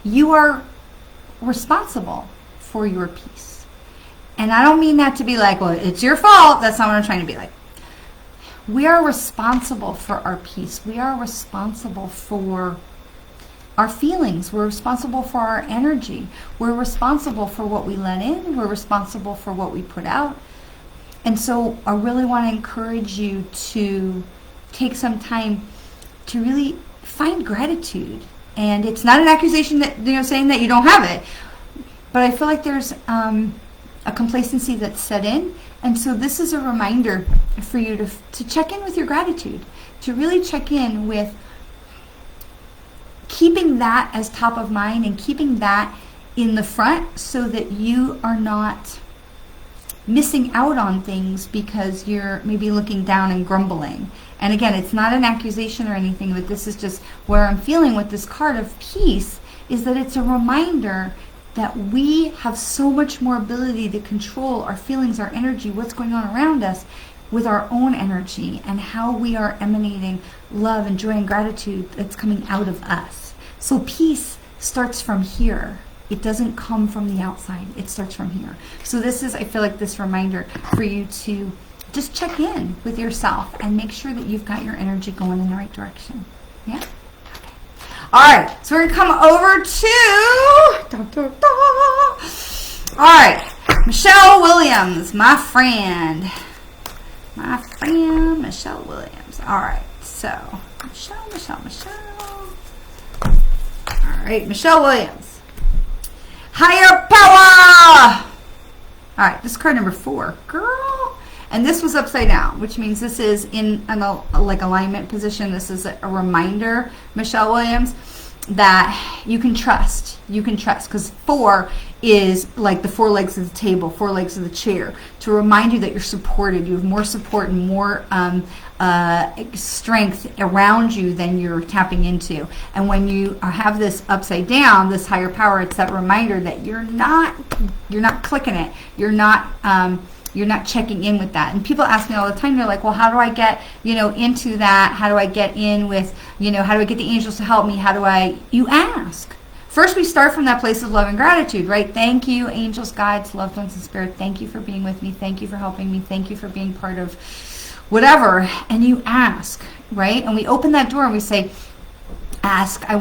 you are responsible for your peace. And I don't mean that to be like, well, it's your fault. That's not what I'm trying to be like. We are responsible for our peace. We are responsible for our feelings. We're responsible for our energy. We're responsible for what we let in. We're responsible for what we put out. And so I really want to encourage you to take some time to really find gratitude. And it's not an accusation that, you know, saying that you don't have it. But I feel like there's a complacency that's set in, and so this is a reminder for you to check in with your gratitude, to really check in with keeping that as top of mind and keeping that in the front so that you are not missing out on things because you're maybe looking down and grumbling. And again, it's not an accusation or anything, but this is just where I'm feeling with this card of peace is that it's a reminder that we have so much more ability to control our feelings, our energy, what's going on around us with our own energy and how we are emanating love and joy and gratitude that's coming out of us. So peace starts from here. It doesn't come from the outside. It starts from here. So this is, I feel like, this reminder for you to just check in with yourself and make sure that you've got your energy going in the right direction. Yeah? All right, so we're going to come over to, all right, Michelle Williams, my friend, Michelle Williams. All right, so Michelle. All right, Michelle Williams. Higher power. All right, this is card number 4, girl. And this was upside down, which means this is in an like alignment position. This is a reminder, Michelle Williams, that you can trust. You can trust, because 4 is like the 4 legs of the table, 4 legs of the chair, to remind you that you're supported. You have more support and more strength around you than you're tapping into. And when you have this upside down, this higher power, it's that reminder that you're not clicking it. You're not checking in with that. And people ask me all the time, they're like, well, how do I get, into that? How do I get in with, how do I get the angels to help me? You ask. First, we start from that place of love and gratitude, right? Thank you, angels, guides, loved ones, and spirit. Thank you for being with me. Thank you for helping me. Thank you for being part of whatever. And you ask, right? And we open that door and we say, ask. I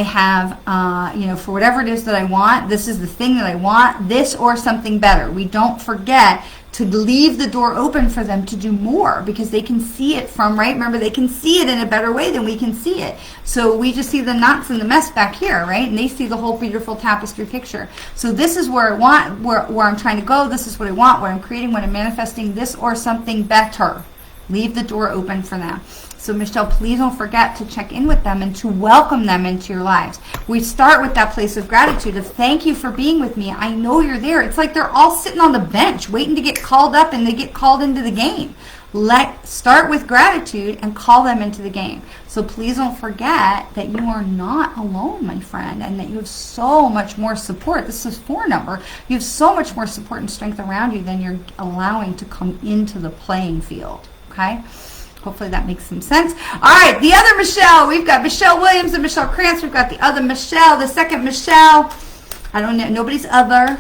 have, for whatever it is that I want, this is the thing that I want, this or something better. We don't forget to leave the door open for them to do more, because they can see it from, right? Remember, they can see it in a better way than we can see it. So we just see the knots and the mess back here, right? And they see the whole beautiful tapestry picture. So this is where I want, where I'm trying to go. This is what I want, what I'm creating, what I'm manifesting, this or something better. Leave the door open for them. So Michelle, please don't forget to check in with them and to welcome them into your lives. We start with that place of gratitude of thank you for being with me. I know you're there. It's like they're all sitting on the bench waiting to get called up, and they get called into the game. Start with gratitude and call them into the game. So please don't forget that you are not alone, my friend, and that you have so much more support. This is 4 number. You have so much more support and strength around you than you're allowing to come into the playing field. Okay? Hopefully that makes some sense. All right, the other Michelle. We've got Michelle Williams and Michelle Krantz. We've got the other Michelle, the second Michelle. I don't know. Nobody's other.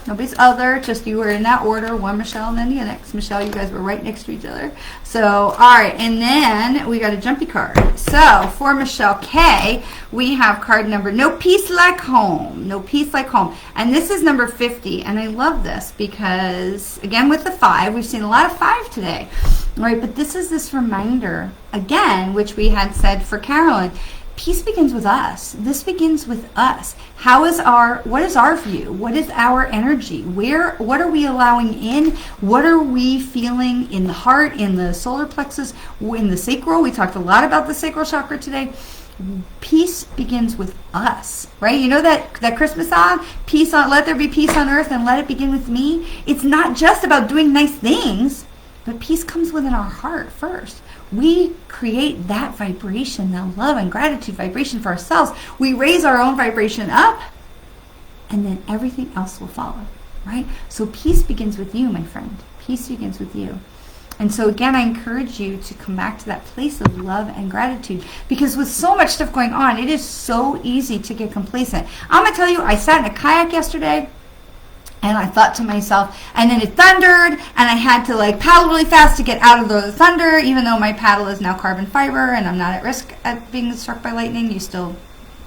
Just you were in that order. One Michelle and then the next Michelle. You guys were right next to each other. So, all right. And then we got a jumpy card. So, for Michelle K, we have card number No Peace Like Home. No Peace Like Home. And this is number 50. And I love this because, again, with the 5, we've seen a lot of 5 today. All right. But this is this reminder, again, which we had said for Carolyn. Peace begins with us. This begins with us. What is our view? What is our energy? What are we allowing in? What are we feeling in the heart, in the solar plexus, in the sacral? We talked a lot about the sacral chakra today. Peace begins with us, right? You know that Christmas song, peace on, let there be peace on earth and let it begin with me. It's not just about doing nice things, but peace comes within our heart first. We create that vibration, that love and gratitude vibration for ourselves. We raise our own vibration up, and then everything else will follow, right? So peace begins with you, my friend. Peace begins with you. And so again, I encourage you to come back to that place of love and gratitude, because with so much stuff going on, it is so easy to get complacent. I'm going to tell you, I sat in a kayak yesterday, and I thought to myself, and then it thundered, and I had to paddle really fast to get out of the thunder, even though my paddle is now carbon fiber and I'm not at risk at being struck by lightning.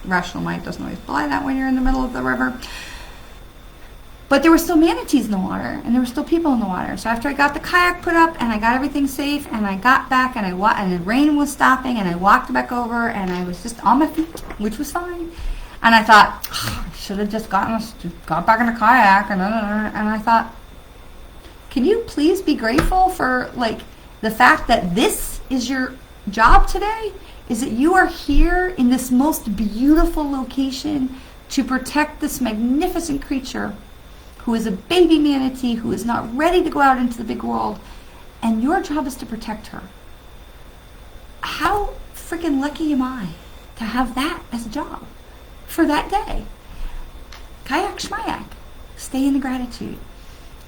Rational mind doesn't always belie that when you're in the middle of the river. But there were still manatees in the water, and there were still people in the water. So after I got the kayak put up and I got everything safe, and I got back and and the rain was stopping, and I walked back over, and I was just on my feet, which was fine. And I thought, I should have just got back in the kayak. And I thought, can you please be grateful for the fact that this is your job today? Is that you are here in this most beautiful location to protect this magnificent creature who is a baby manatee, who is not ready to go out into the big world. And your job is to protect her. How freaking lucky am I to have that as a job? For that day. Kayak schmayak. Stay in the gratitude.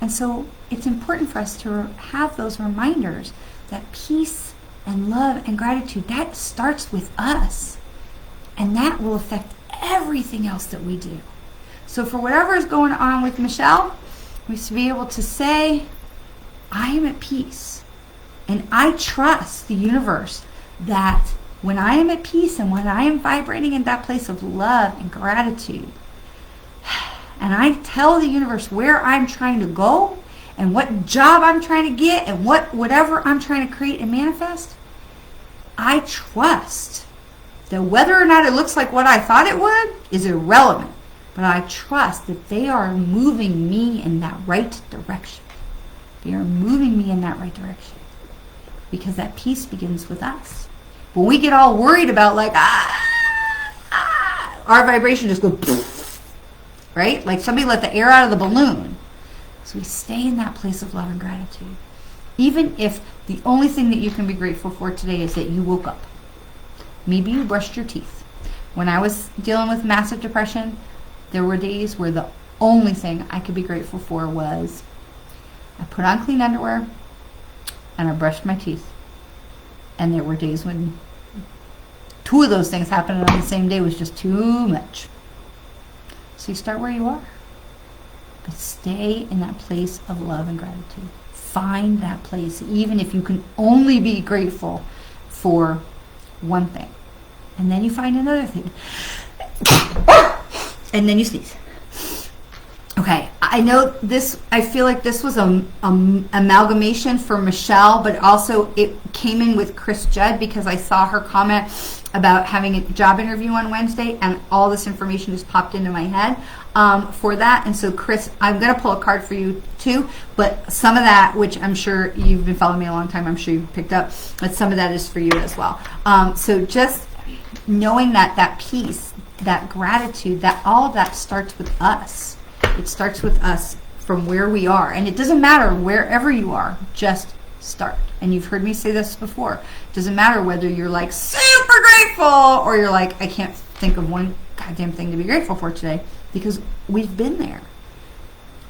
And so it's important for us to have those reminders that peace and love and gratitude, that starts with us. And that will affect everything else that we do. So for whatever is going on with Michelle, we should be able to say, I am at peace. And I trust the universe that when I am at peace and when I am vibrating in that place of love and gratitude, and I tell the universe where I'm trying to go and what job I'm trying to get and whatever I'm trying to create and manifest, I trust that whether or not it looks like what I thought it would is irrelevant. But I trust that they are moving me in that right direction. They are moving me in that right direction. Because that peace begins with us. When we get all worried about our vibration just goes, right? Like somebody let the air out of the balloon. So we stay in that place of love and gratitude. Even if the only thing that you can be grateful for today is that you woke up. Maybe you brushed your teeth. When I was dealing with massive depression, there were days where the only thing I could be grateful for was I put on clean underwear and I brushed my teeth. And there were days when 2 of those things happening on the same day was just too much. So you start where you are. But stay in that place of love and gratitude. Find that place, even if you can only be grateful for one thing. And then you find another thing. And then you sneeze. Okay, I know this, I feel like this was an amalgamation for Michelle, but also it came in with Chris Judd because I saw her comment about having a job interview on Wednesday, and all this information just popped into my head for that. And so Chris, I'm going to pull a card for you too, but some of that, which I'm sure you've been following me a long time, I'm sure you picked up, but some of that is for you as well. So just knowing that peace, that gratitude, that all of that starts with us. It starts with us from where we are. And it doesn't matter wherever you are, just start. And you've heard me say this before. It doesn't matter whether you're like super grateful or you're like, I can't think of one goddamn thing to be grateful for today, because we've been there.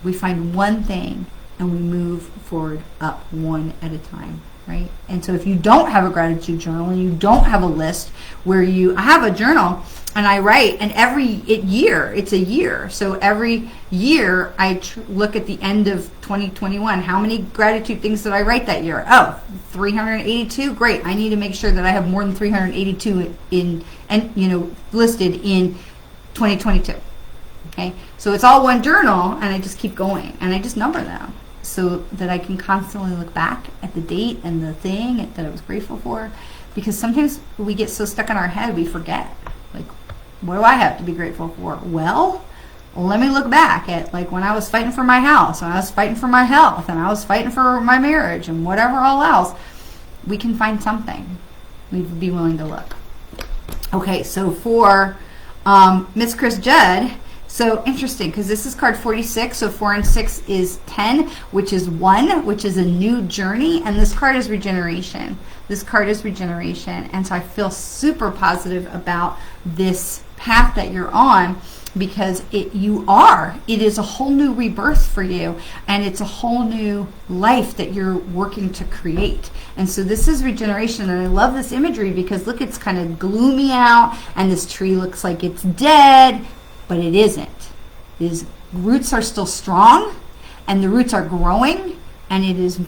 We find one thing and we move forward up one at a time, right? And so if you don't have a gratitude journal and you don't have a list where I have a journal and I write, and it's a year. So every year I look at the end of 2021. How many gratitude things did I write that year? Oh, 382. Great. I need to make sure that I have more than 382 listed in 2022. Okay. So it's all one journal, and I just keep going, and I just number them so that I can constantly look back at the date and the thing that I was grateful for. Because sometimes we get so stuck in our head we forget. Like, what do I have to be grateful for? Well, let me look back at like when I was fighting for my house, and I was fighting for my health, and I was fighting for my marriage, and whatever all else. We can find something. We'd be willing to look. Okay, so for Miss Chris Judd, so interesting, because this is card 46, so 4 and 6 is 10, which is 1, which is a new journey, and this card is regeneration. This card is regeneration, and so I feel super positive about this path that you're on, because it is a whole new rebirth for you, and it's a whole new life that you're working to create. And so this is regeneration, and I love this imagery because look, it's kind of gloomy out, and this tree looks like it's dead, but it isn't. His roots are still strong, and the roots are growing, and it is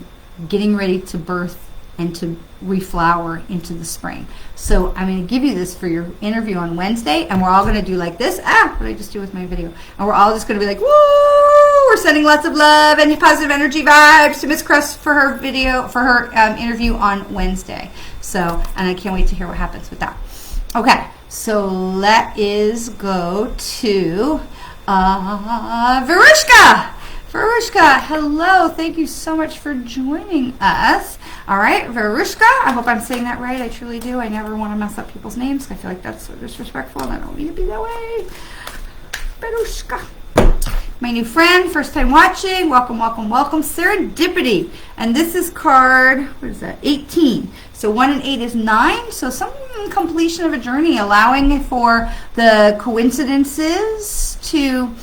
getting ready to birth and to reflower into the spring. So I'm going to give you this for your interview on Wednesday, and we're all going to do like this. What did I just do with my video? And we're all just going to be like, woo! We're sending lots of love and positive energy vibes to Miss Cress for her video, for her interview on Wednesday. So, and I can't wait to hear what happens with that. Okay, so let us go to Verushka. Verushka, hello. Thank you so much for joining us. All right, Verushka, I hope I'm saying that right. I truly do. I never want to mess up people's names. I feel like that's so disrespectful, and I don't mean to be that way. Verushka. My new friend, first time watching. Welcome, welcome, welcome. Serendipity. And this is card, what is that, 18. So 1 and 8 is 9. So some completion of a journey, allowing for the coincidences to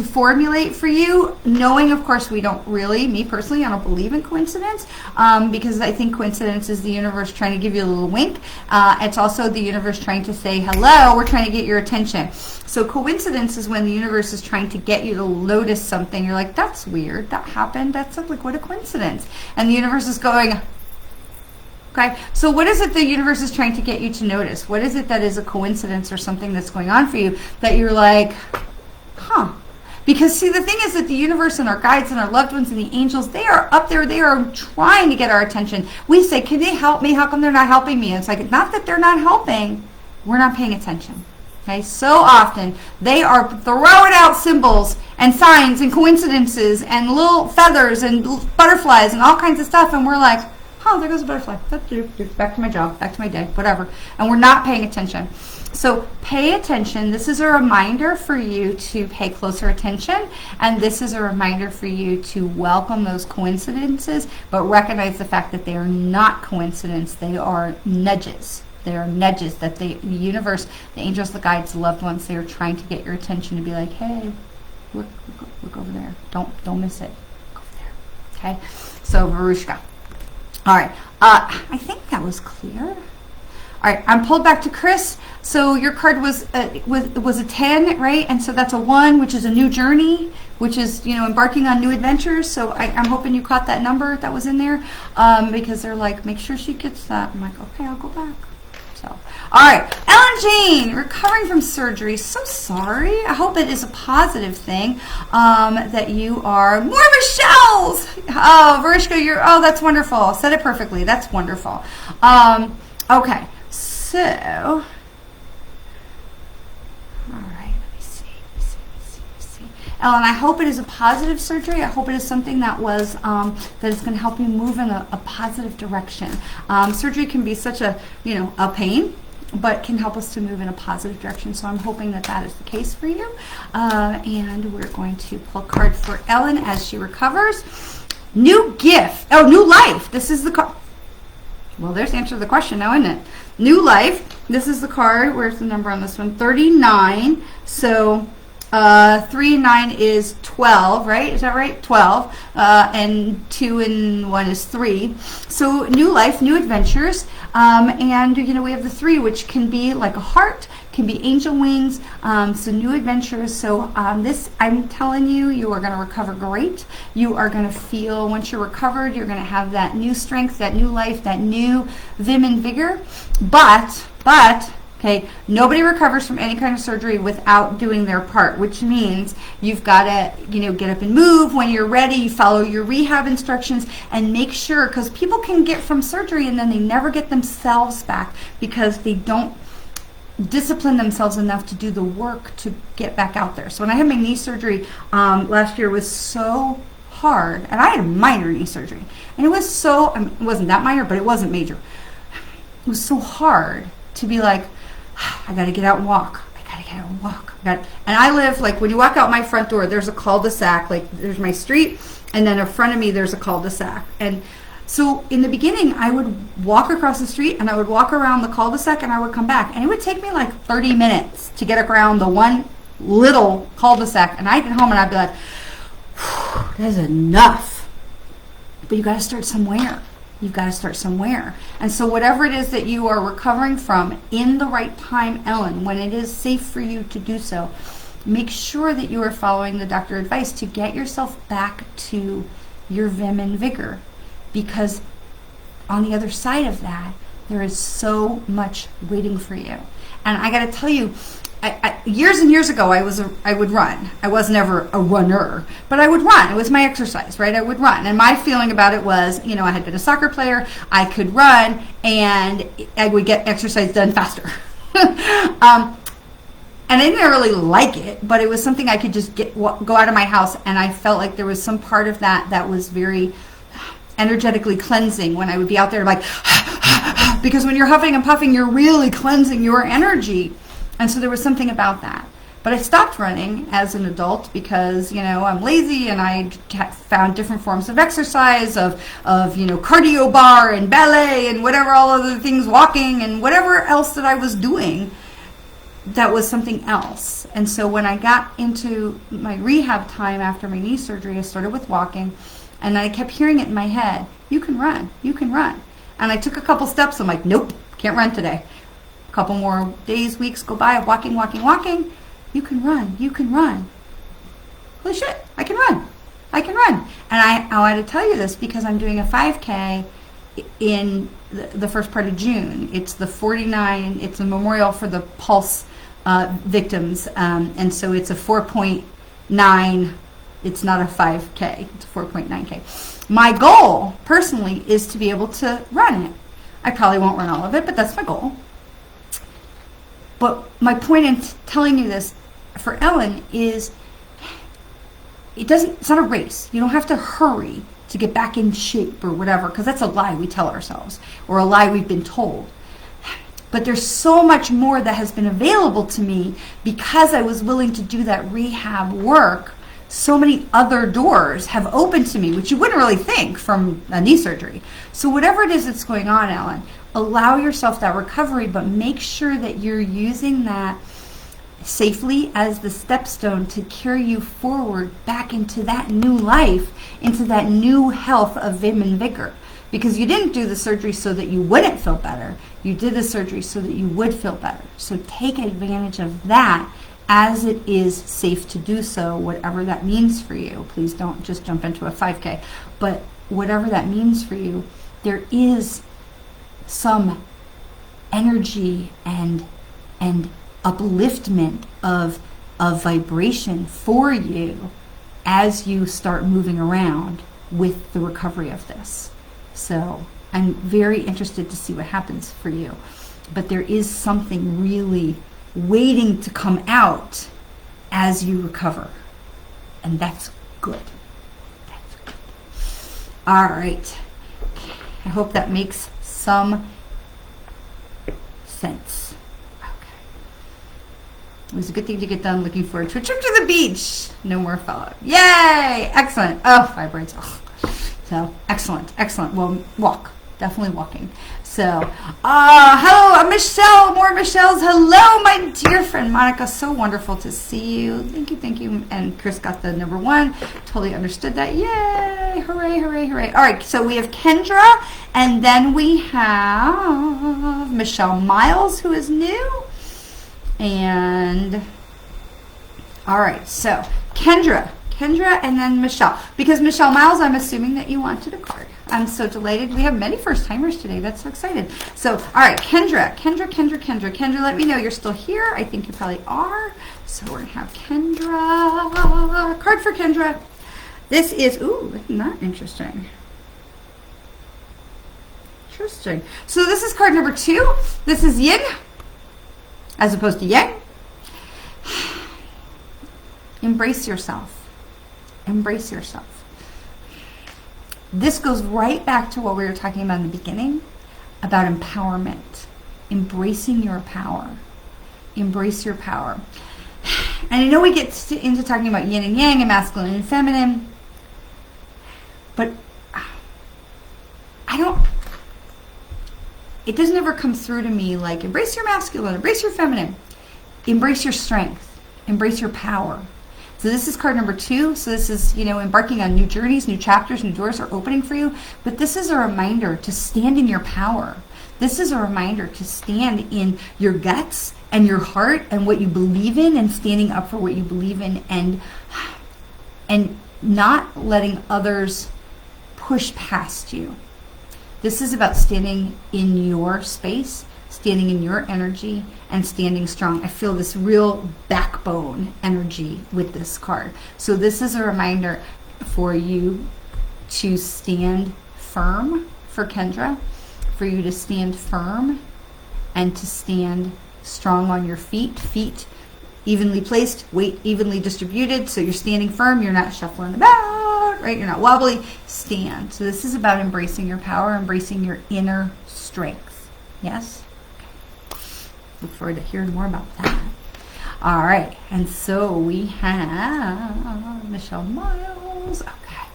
formulate for you, knowing, of course, we don't really, me personally, I don't believe in coincidence, because I think coincidence is the universe trying to give you a little wink. It's also the universe trying to say, hello, we're trying to get your attention. So coincidence is when the universe is trying to get you to notice something. You're like, that's weird, that happened, that's like, what a coincidence. And the universe is going, okay, so what is it the universe is trying to get you to notice? What is it that is a coincidence or something that's going on for you that you're like, huh? Because see, the thing is that the universe and our guides and our loved ones and the angels, they are up there, they are trying to get our attention. We say, can they help me? How come they're not helping me? And it's like, not that they're not helping, we're not paying attention. Okay, so often they are throwing out symbols and signs and coincidences and little feathers and butterflies and all kinds of stuff, and we're like, huh, oh, there goes a butterfly. Back to my job, back to my day, whatever. And we're not paying attention. So pay attention. This is a reminder for you to pay closer attention. And this is a reminder for you to welcome those coincidences, but recognize the fact that they are not coincidence. They are nudges. They are nudges that the universe, the angels, the guides, the loved ones, they are trying to get your attention to be like, hey, look over there. Don't miss it. Go over there. Okay? So, Varushka. All right. I think that was clear. All right. I'm pulled back to Chris. So your card was a 10, right? And so that's a 1, which is a new journey, which is, embarking on new adventures. So I'm hoping you caught that number that was in there, because they're like, make sure she gets that. I'm like, okay, I'll go back. So, all right, Ellen Jean, recovering from surgery. So sorry. I hope it is a positive thing, that you are more Michelle's. Oh, Varishka, that's wonderful. Said it perfectly. That's wonderful. Okay, so. Ellen, I hope it is a positive surgery. I hope it is something that was that is going to help you move in a positive direction. Surgery can be such a pain, but can help us to move in a positive direction. So I'm hoping that that is the case for you. And we're going to pull a card for Ellen as she recovers. New gift. Oh, new life. This is the card. Well, there's the answer to the question now, isn't it? New life. This is the card. Where's the number on this one? 39. So 3 and 9 is 12, right? Is that right? 12. And 2 and 1 is 3. So new life, new adventures. And we have the 3, which can be like a heart, can be angel wings. So new adventures. So this, I'm telling you, you are going to recover great. You are going to feel, once you're recovered, you're going to have that new strength, that new life, that new vim and vigor. But okay, nobody recovers from any kind of surgery without doing their part, which means you've got to, get up and move when you're ready. You follow your rehab instructions and make sure, because people can get from surgery and then they never get themselves back because they don't discipline themselves enough to do the work to get back out there. So when I had my knee surgery last year, it was so hard, and I had a minor knee surgery, and it was so, it wasn't that minor, but it wasn't major. It was so hard to be like, I got to get out and walk. And I live, like, when you walk out my front door, there's a cul-de-sac. Like, there's my street, and then in front of me, there's a cul-de-sac. And so in the beginning, I would walk across the street, and I would walk around the cul-de-sac, and I would come back. And it would take me like 30 minutes to get around the one little cul-de-sac. And I'd get home, and I'd be like, that's enough. But you got to start somewhere. You've got to start somewhere. And so whatever it is that you are recovering from, in the right time, Ellen, when it is safe for you to do so, make sure that you are following the doctor advice to get yourself back to your vim and vigor. Because on the other side of that, there is so much waiting for you. And I got to tell you, years and years ago, I would run. I was never a runner, but I would run. It was my exercise, right? I would run. And my feeling about it was, I had been a soccer player. I could run, and I would get exercise done faster. And I didn't really like it, but it was something I could just go out of my house, and I felt like there was some part of that was very energetically cleansing when I would be out there, like, because when you're huffing and puffing, you're really cleansing your energy. And so there was something about that. But I stopped running as an adult because, I'm lazy, and I found different forms of exercise, of cardio bar and ballet and whatever, all other things, walking and whatever else that I was doing, that was something else. And so when I got into my rehab time after my knee surgery, I started with walking, and I kept hearing it in my head, you can run. And I took a couple steps. I'm like, nope, can't run today. Couple more days, weeks go by of walking. You can run. Holy shit, I can run. And I want to tell you this because I'm doing a 5K in the first part of June. It's the 49, it's a memorial for the Pulse victims. And so it's a 4.9, it's not a 5K, it's a 4.9K. My goal, personally, is to be able to run it. I probably won't run all of it, but that's my goal. But my point in telling you this for Ellen is it's not a race. You don't have to hurry to get back in shape or whatever, because that's a lie we tell ourselves or a lie we've been told. But there's so much more that has been available to me because I was willing to do that rehab work. So many other doors have opened to me, which you wouldn't really think from a knee surgery. So whatever it is that's going on, Ellen, allow yourself that recovery, but make sure that you're using that safely as the stepstone to carry you forward back into that new life, into that new health of vim and vigor. Because you didn't do the surgery so that you wouldn't feel better. You did the surgery so that you would feel better. So take advantage of that as it is safe to do so, whatever that means for you. Please don't just jump into a 5K. But whatever that means for you, there is some energy and upliftment of vibration for you as you start moving around with the recovery of this. So I'm very interested to see what happens for you. But there is something really waiting to come out as you recover. And that's good. That's good. All right. I hope that makes some sense. Okay. It was a good thing to get done. Looking forward to a trip to the beach. No more follow-up. Yay! Excellent. Oh, fibroids. Oh. So, excellent, excellent. Well, walk. Definitely walking. So, hello, Michelle. More Michelles. Hello, my dear friend Monica. So wonderful to see you. Thank you, thank you. And Chris got the number 1. Totally understood that. Yay! Hooray, hooray, hooray. All right, so we have Kendra, and then we have Michelle Miles, who is new. And, all right, so Kendra, and then Michelle. Because Michelle Miles, I'm assuming that you wanted a card. I'm so delighted. We have many first-timers today. That's so excited. So, all right, Kendra, let me know you're still here. I think you probably are. So we're going to have Kendra. Card for Kendra. This is, ooh, isn't that interesting? Interesting. So this is card number 2. This is yin as opposed to yang. Embrace yourself. Embrace yourself. This goes right back to what we were talking about in the beginning, about empowerment. Embracing your power. Embrace your power. And I know we get into talking about yin and yang and masculine and feminine, but it doesn't ever come through to me like embrace your masculine, embrace your feminine, embrace your strength, embrace your power. So this is card number 2. So this is, embarking on new journeys, new chapters, new doors are opening for you. But this is a reminder to stand in your power. This is a reminder to stand in your guts and your heart and what you believe in, and standing up for what you believe in, and not letting others push past you. This is about standing in your space, standing in your energy, and standing strong. I feel this real backbone energy with this card. So this is a reminder for you to stand firm, for Kendra, for you to stand firm and to stand strong on your feet. Feet evenly placed, weight evenly distributed. So you're standing firm, you're not shuffling about, right? You're not wobbly. Stand. So this is about embracing your power, embracing your inner strength. Yes? Look forward to hearing more about that. All right, and so we have Michelle Miles. Okay,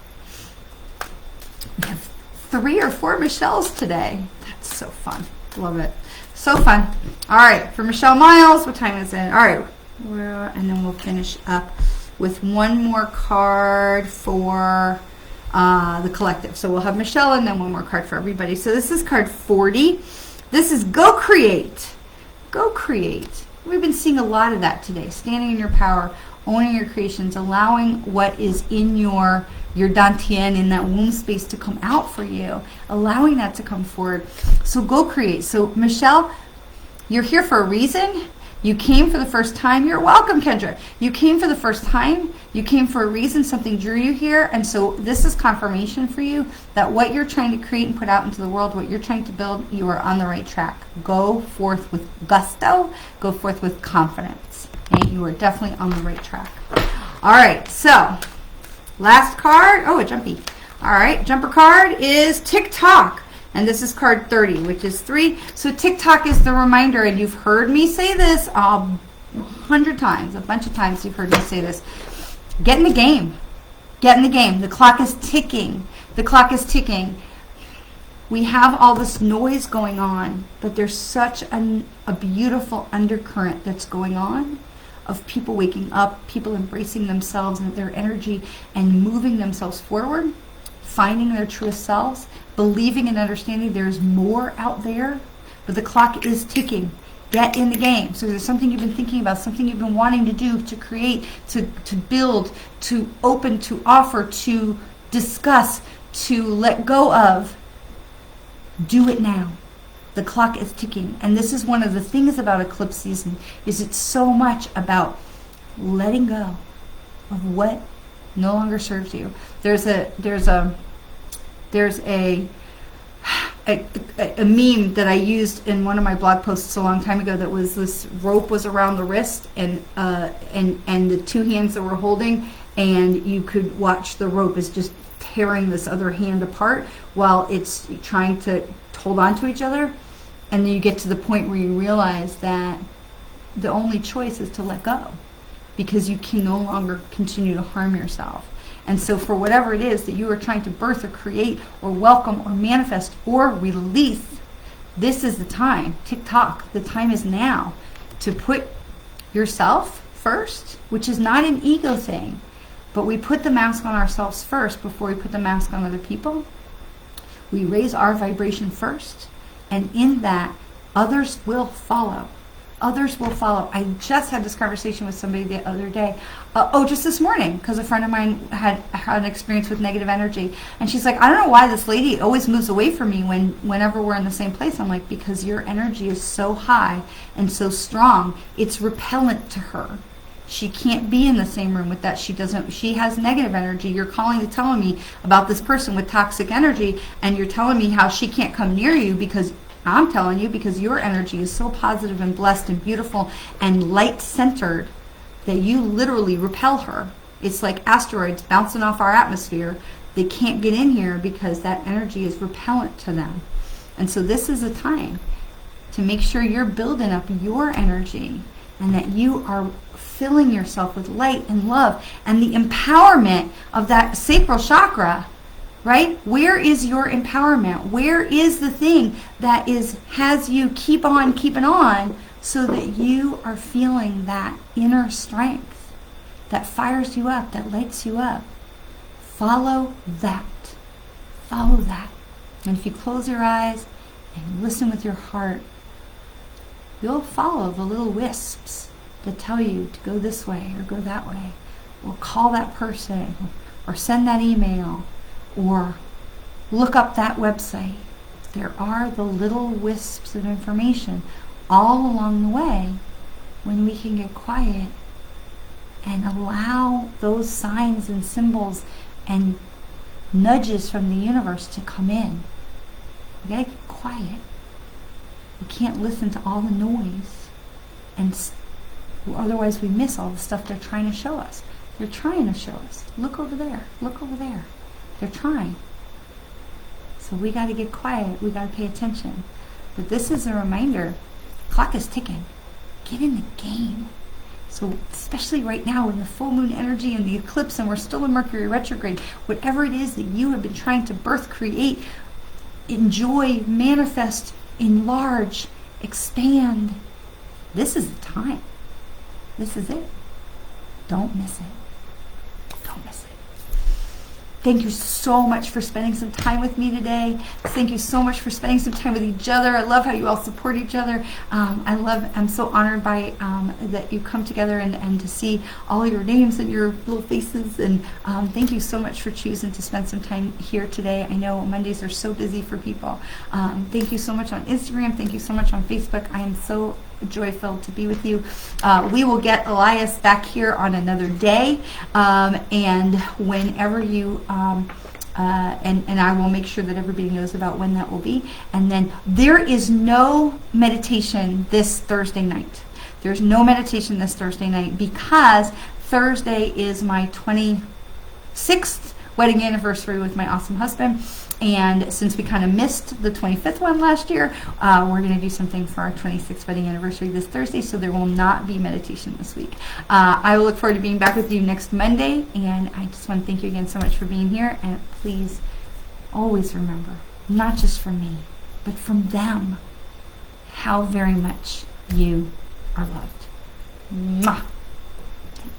we have 3 or 4 Michelles today. That's so fun. Love it. So fun. All right, for Michelle Miles, what time is it? All right, and then we'll finish up with one more card for the collective. So we'll have Michelle and then one more card for everybody. So this is card 40. This is Go Create. Go create. We've been seeing a lot of that today. Standing in your power, owning your creations, allowing what is in your dantian, in that womb space, to come out for you, allowing that to come forward. So go create. So Michelle, you're here for a reason. You came for the first time. You're welcome, Kendra. You came for the first time. You came for a reason. Something drew you here. And so this is confirmation for you that what you're trying to create and put out into the world, what you're trying to build, you are on the right track. Go forth with gusto. Go forth with confidence. Okay? You are definitely on the right track. All right. So last card. Oh, a jumpy. All right, jumper card is TikTok. And this is card 30, which is 3. So TikTok is the reminder, and you've heard me say this 100 times, a bunch of times you've heard me say this. Get in the game. Get in the game. The clock is ticking. The clock is ticking. We have all this noise going on, but there's such a beautiful undercurrent that's going on of people waking up, people embracing themselves and their energy and moving themselves forward, finding their truest selves, believing and understanding there's more out there, but the clock is ticking. Get in the game. So there's something you've been thinking about, something you've been wanting to do, to create, to build, to open, to offer, to discuss, to let go of. Do it now. The clock is ticking. And this is one of the things about eclipse season, is it's so much about letting go of what no longer serves you. There's a meme that I used in one of my blog posts a long time ago, that was this rope was around the wrist and the two hands that were holding, and you could watch the rope is just tearing this other hand apart while it's trying to hold on to each other. And then you get to the point where you realize that the only choice is to let go, because you can no longer continue to harm yourself. And so for whatever it is that you are trying to birth or create or welcome or manifest or release, this is the time. TikTok, the time is now to put yourself first, which is not an ego thing, but we put the mask on ourselves first before we put the mask on other people. We raise our vibration first, and in that, others will follow. Others will follow. I just had this conversation with somebody the other day. Just this morning, because a friend of mine had an experience with negative energy. And she's like, I don't know why this lady always moves away from me whenever we're in the same place. I'm like, because your energy is so high and so strong, it's repellent to her. She can't be in the same room with that. She has negative energy. You're telling me about this person with toxic energy, and you're telling me how she can't come near you, because I'm telling you, because your energy is so positive and blessed and beautiful and light-centered that you literally repel her. It's like asteroids bouncing off our atmosphere. They can't get in here because that energy is repellent to them. And so this is a time to make sure you're building up your energy and that you are filling yourself with light and love and the empowerment of that sacral chakra. Right? Where is your empowerment? Where is the thing that has you keep on keeping on, so that you are feeling that inner strength that fires you up, that lights you up? Follow that. Follow that. And if you close your eyes and listen with your heart, you'll follow the little wisps that tell you to go this way or go that way, or call that person, or send that email, or look up that website. There are the little wisps of information all along the way when we can get quiet and allow those signs and symbols and nudges from the universe to come in. We gotta get quiet. We can't listen to all the noise, and otherwise we miss all the stuff they're trying to show us. They're trying to show us. Look over there. Look over there. They're trying. So we got to get quiet. We got to pay attention. But this is a reminder. Clock is ticking. Get in the game. So especially right now in the full moon energy and the eclipse, and we're still in Mercury retrograde, whatever it is that you have been trying to birth, create, enjoy, manifest, enlarge, expand, this is the time. This is it. Don't miss it. Don't miss it. Thank you so much for spending some time with me today. Thank you so much for spending some time with each other. I love how you all support each other. I'm so honored by that you come together and to see all your names and your little faces. And thank you so much for choosing to spend some time here today. I know Mondays are so busy for people. Thank you so much on Instagram. Thank you so much on Facebook. I am so joy-filled to be with you. We will get Elias back here on another day, and whenever you and I will make sure that everybody knows about when that will be. And then there is no meditation this Thursday night. There's no meditation this Thursday night because Thursday is my 26th wedding anniversary with my awesome husband. And since we kind of missed the 25th one last year, we're going to do something for our 26th wedding anniversary this Thursday, so there will not be meditation this week. I will look forward to being back with you next Monday, and I just want to thank you again so much for being here, and please always remember, not just from me, but from them, how very much you are loved. Mwah. Thank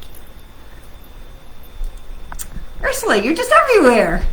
you. Ursula, you're just everywhere.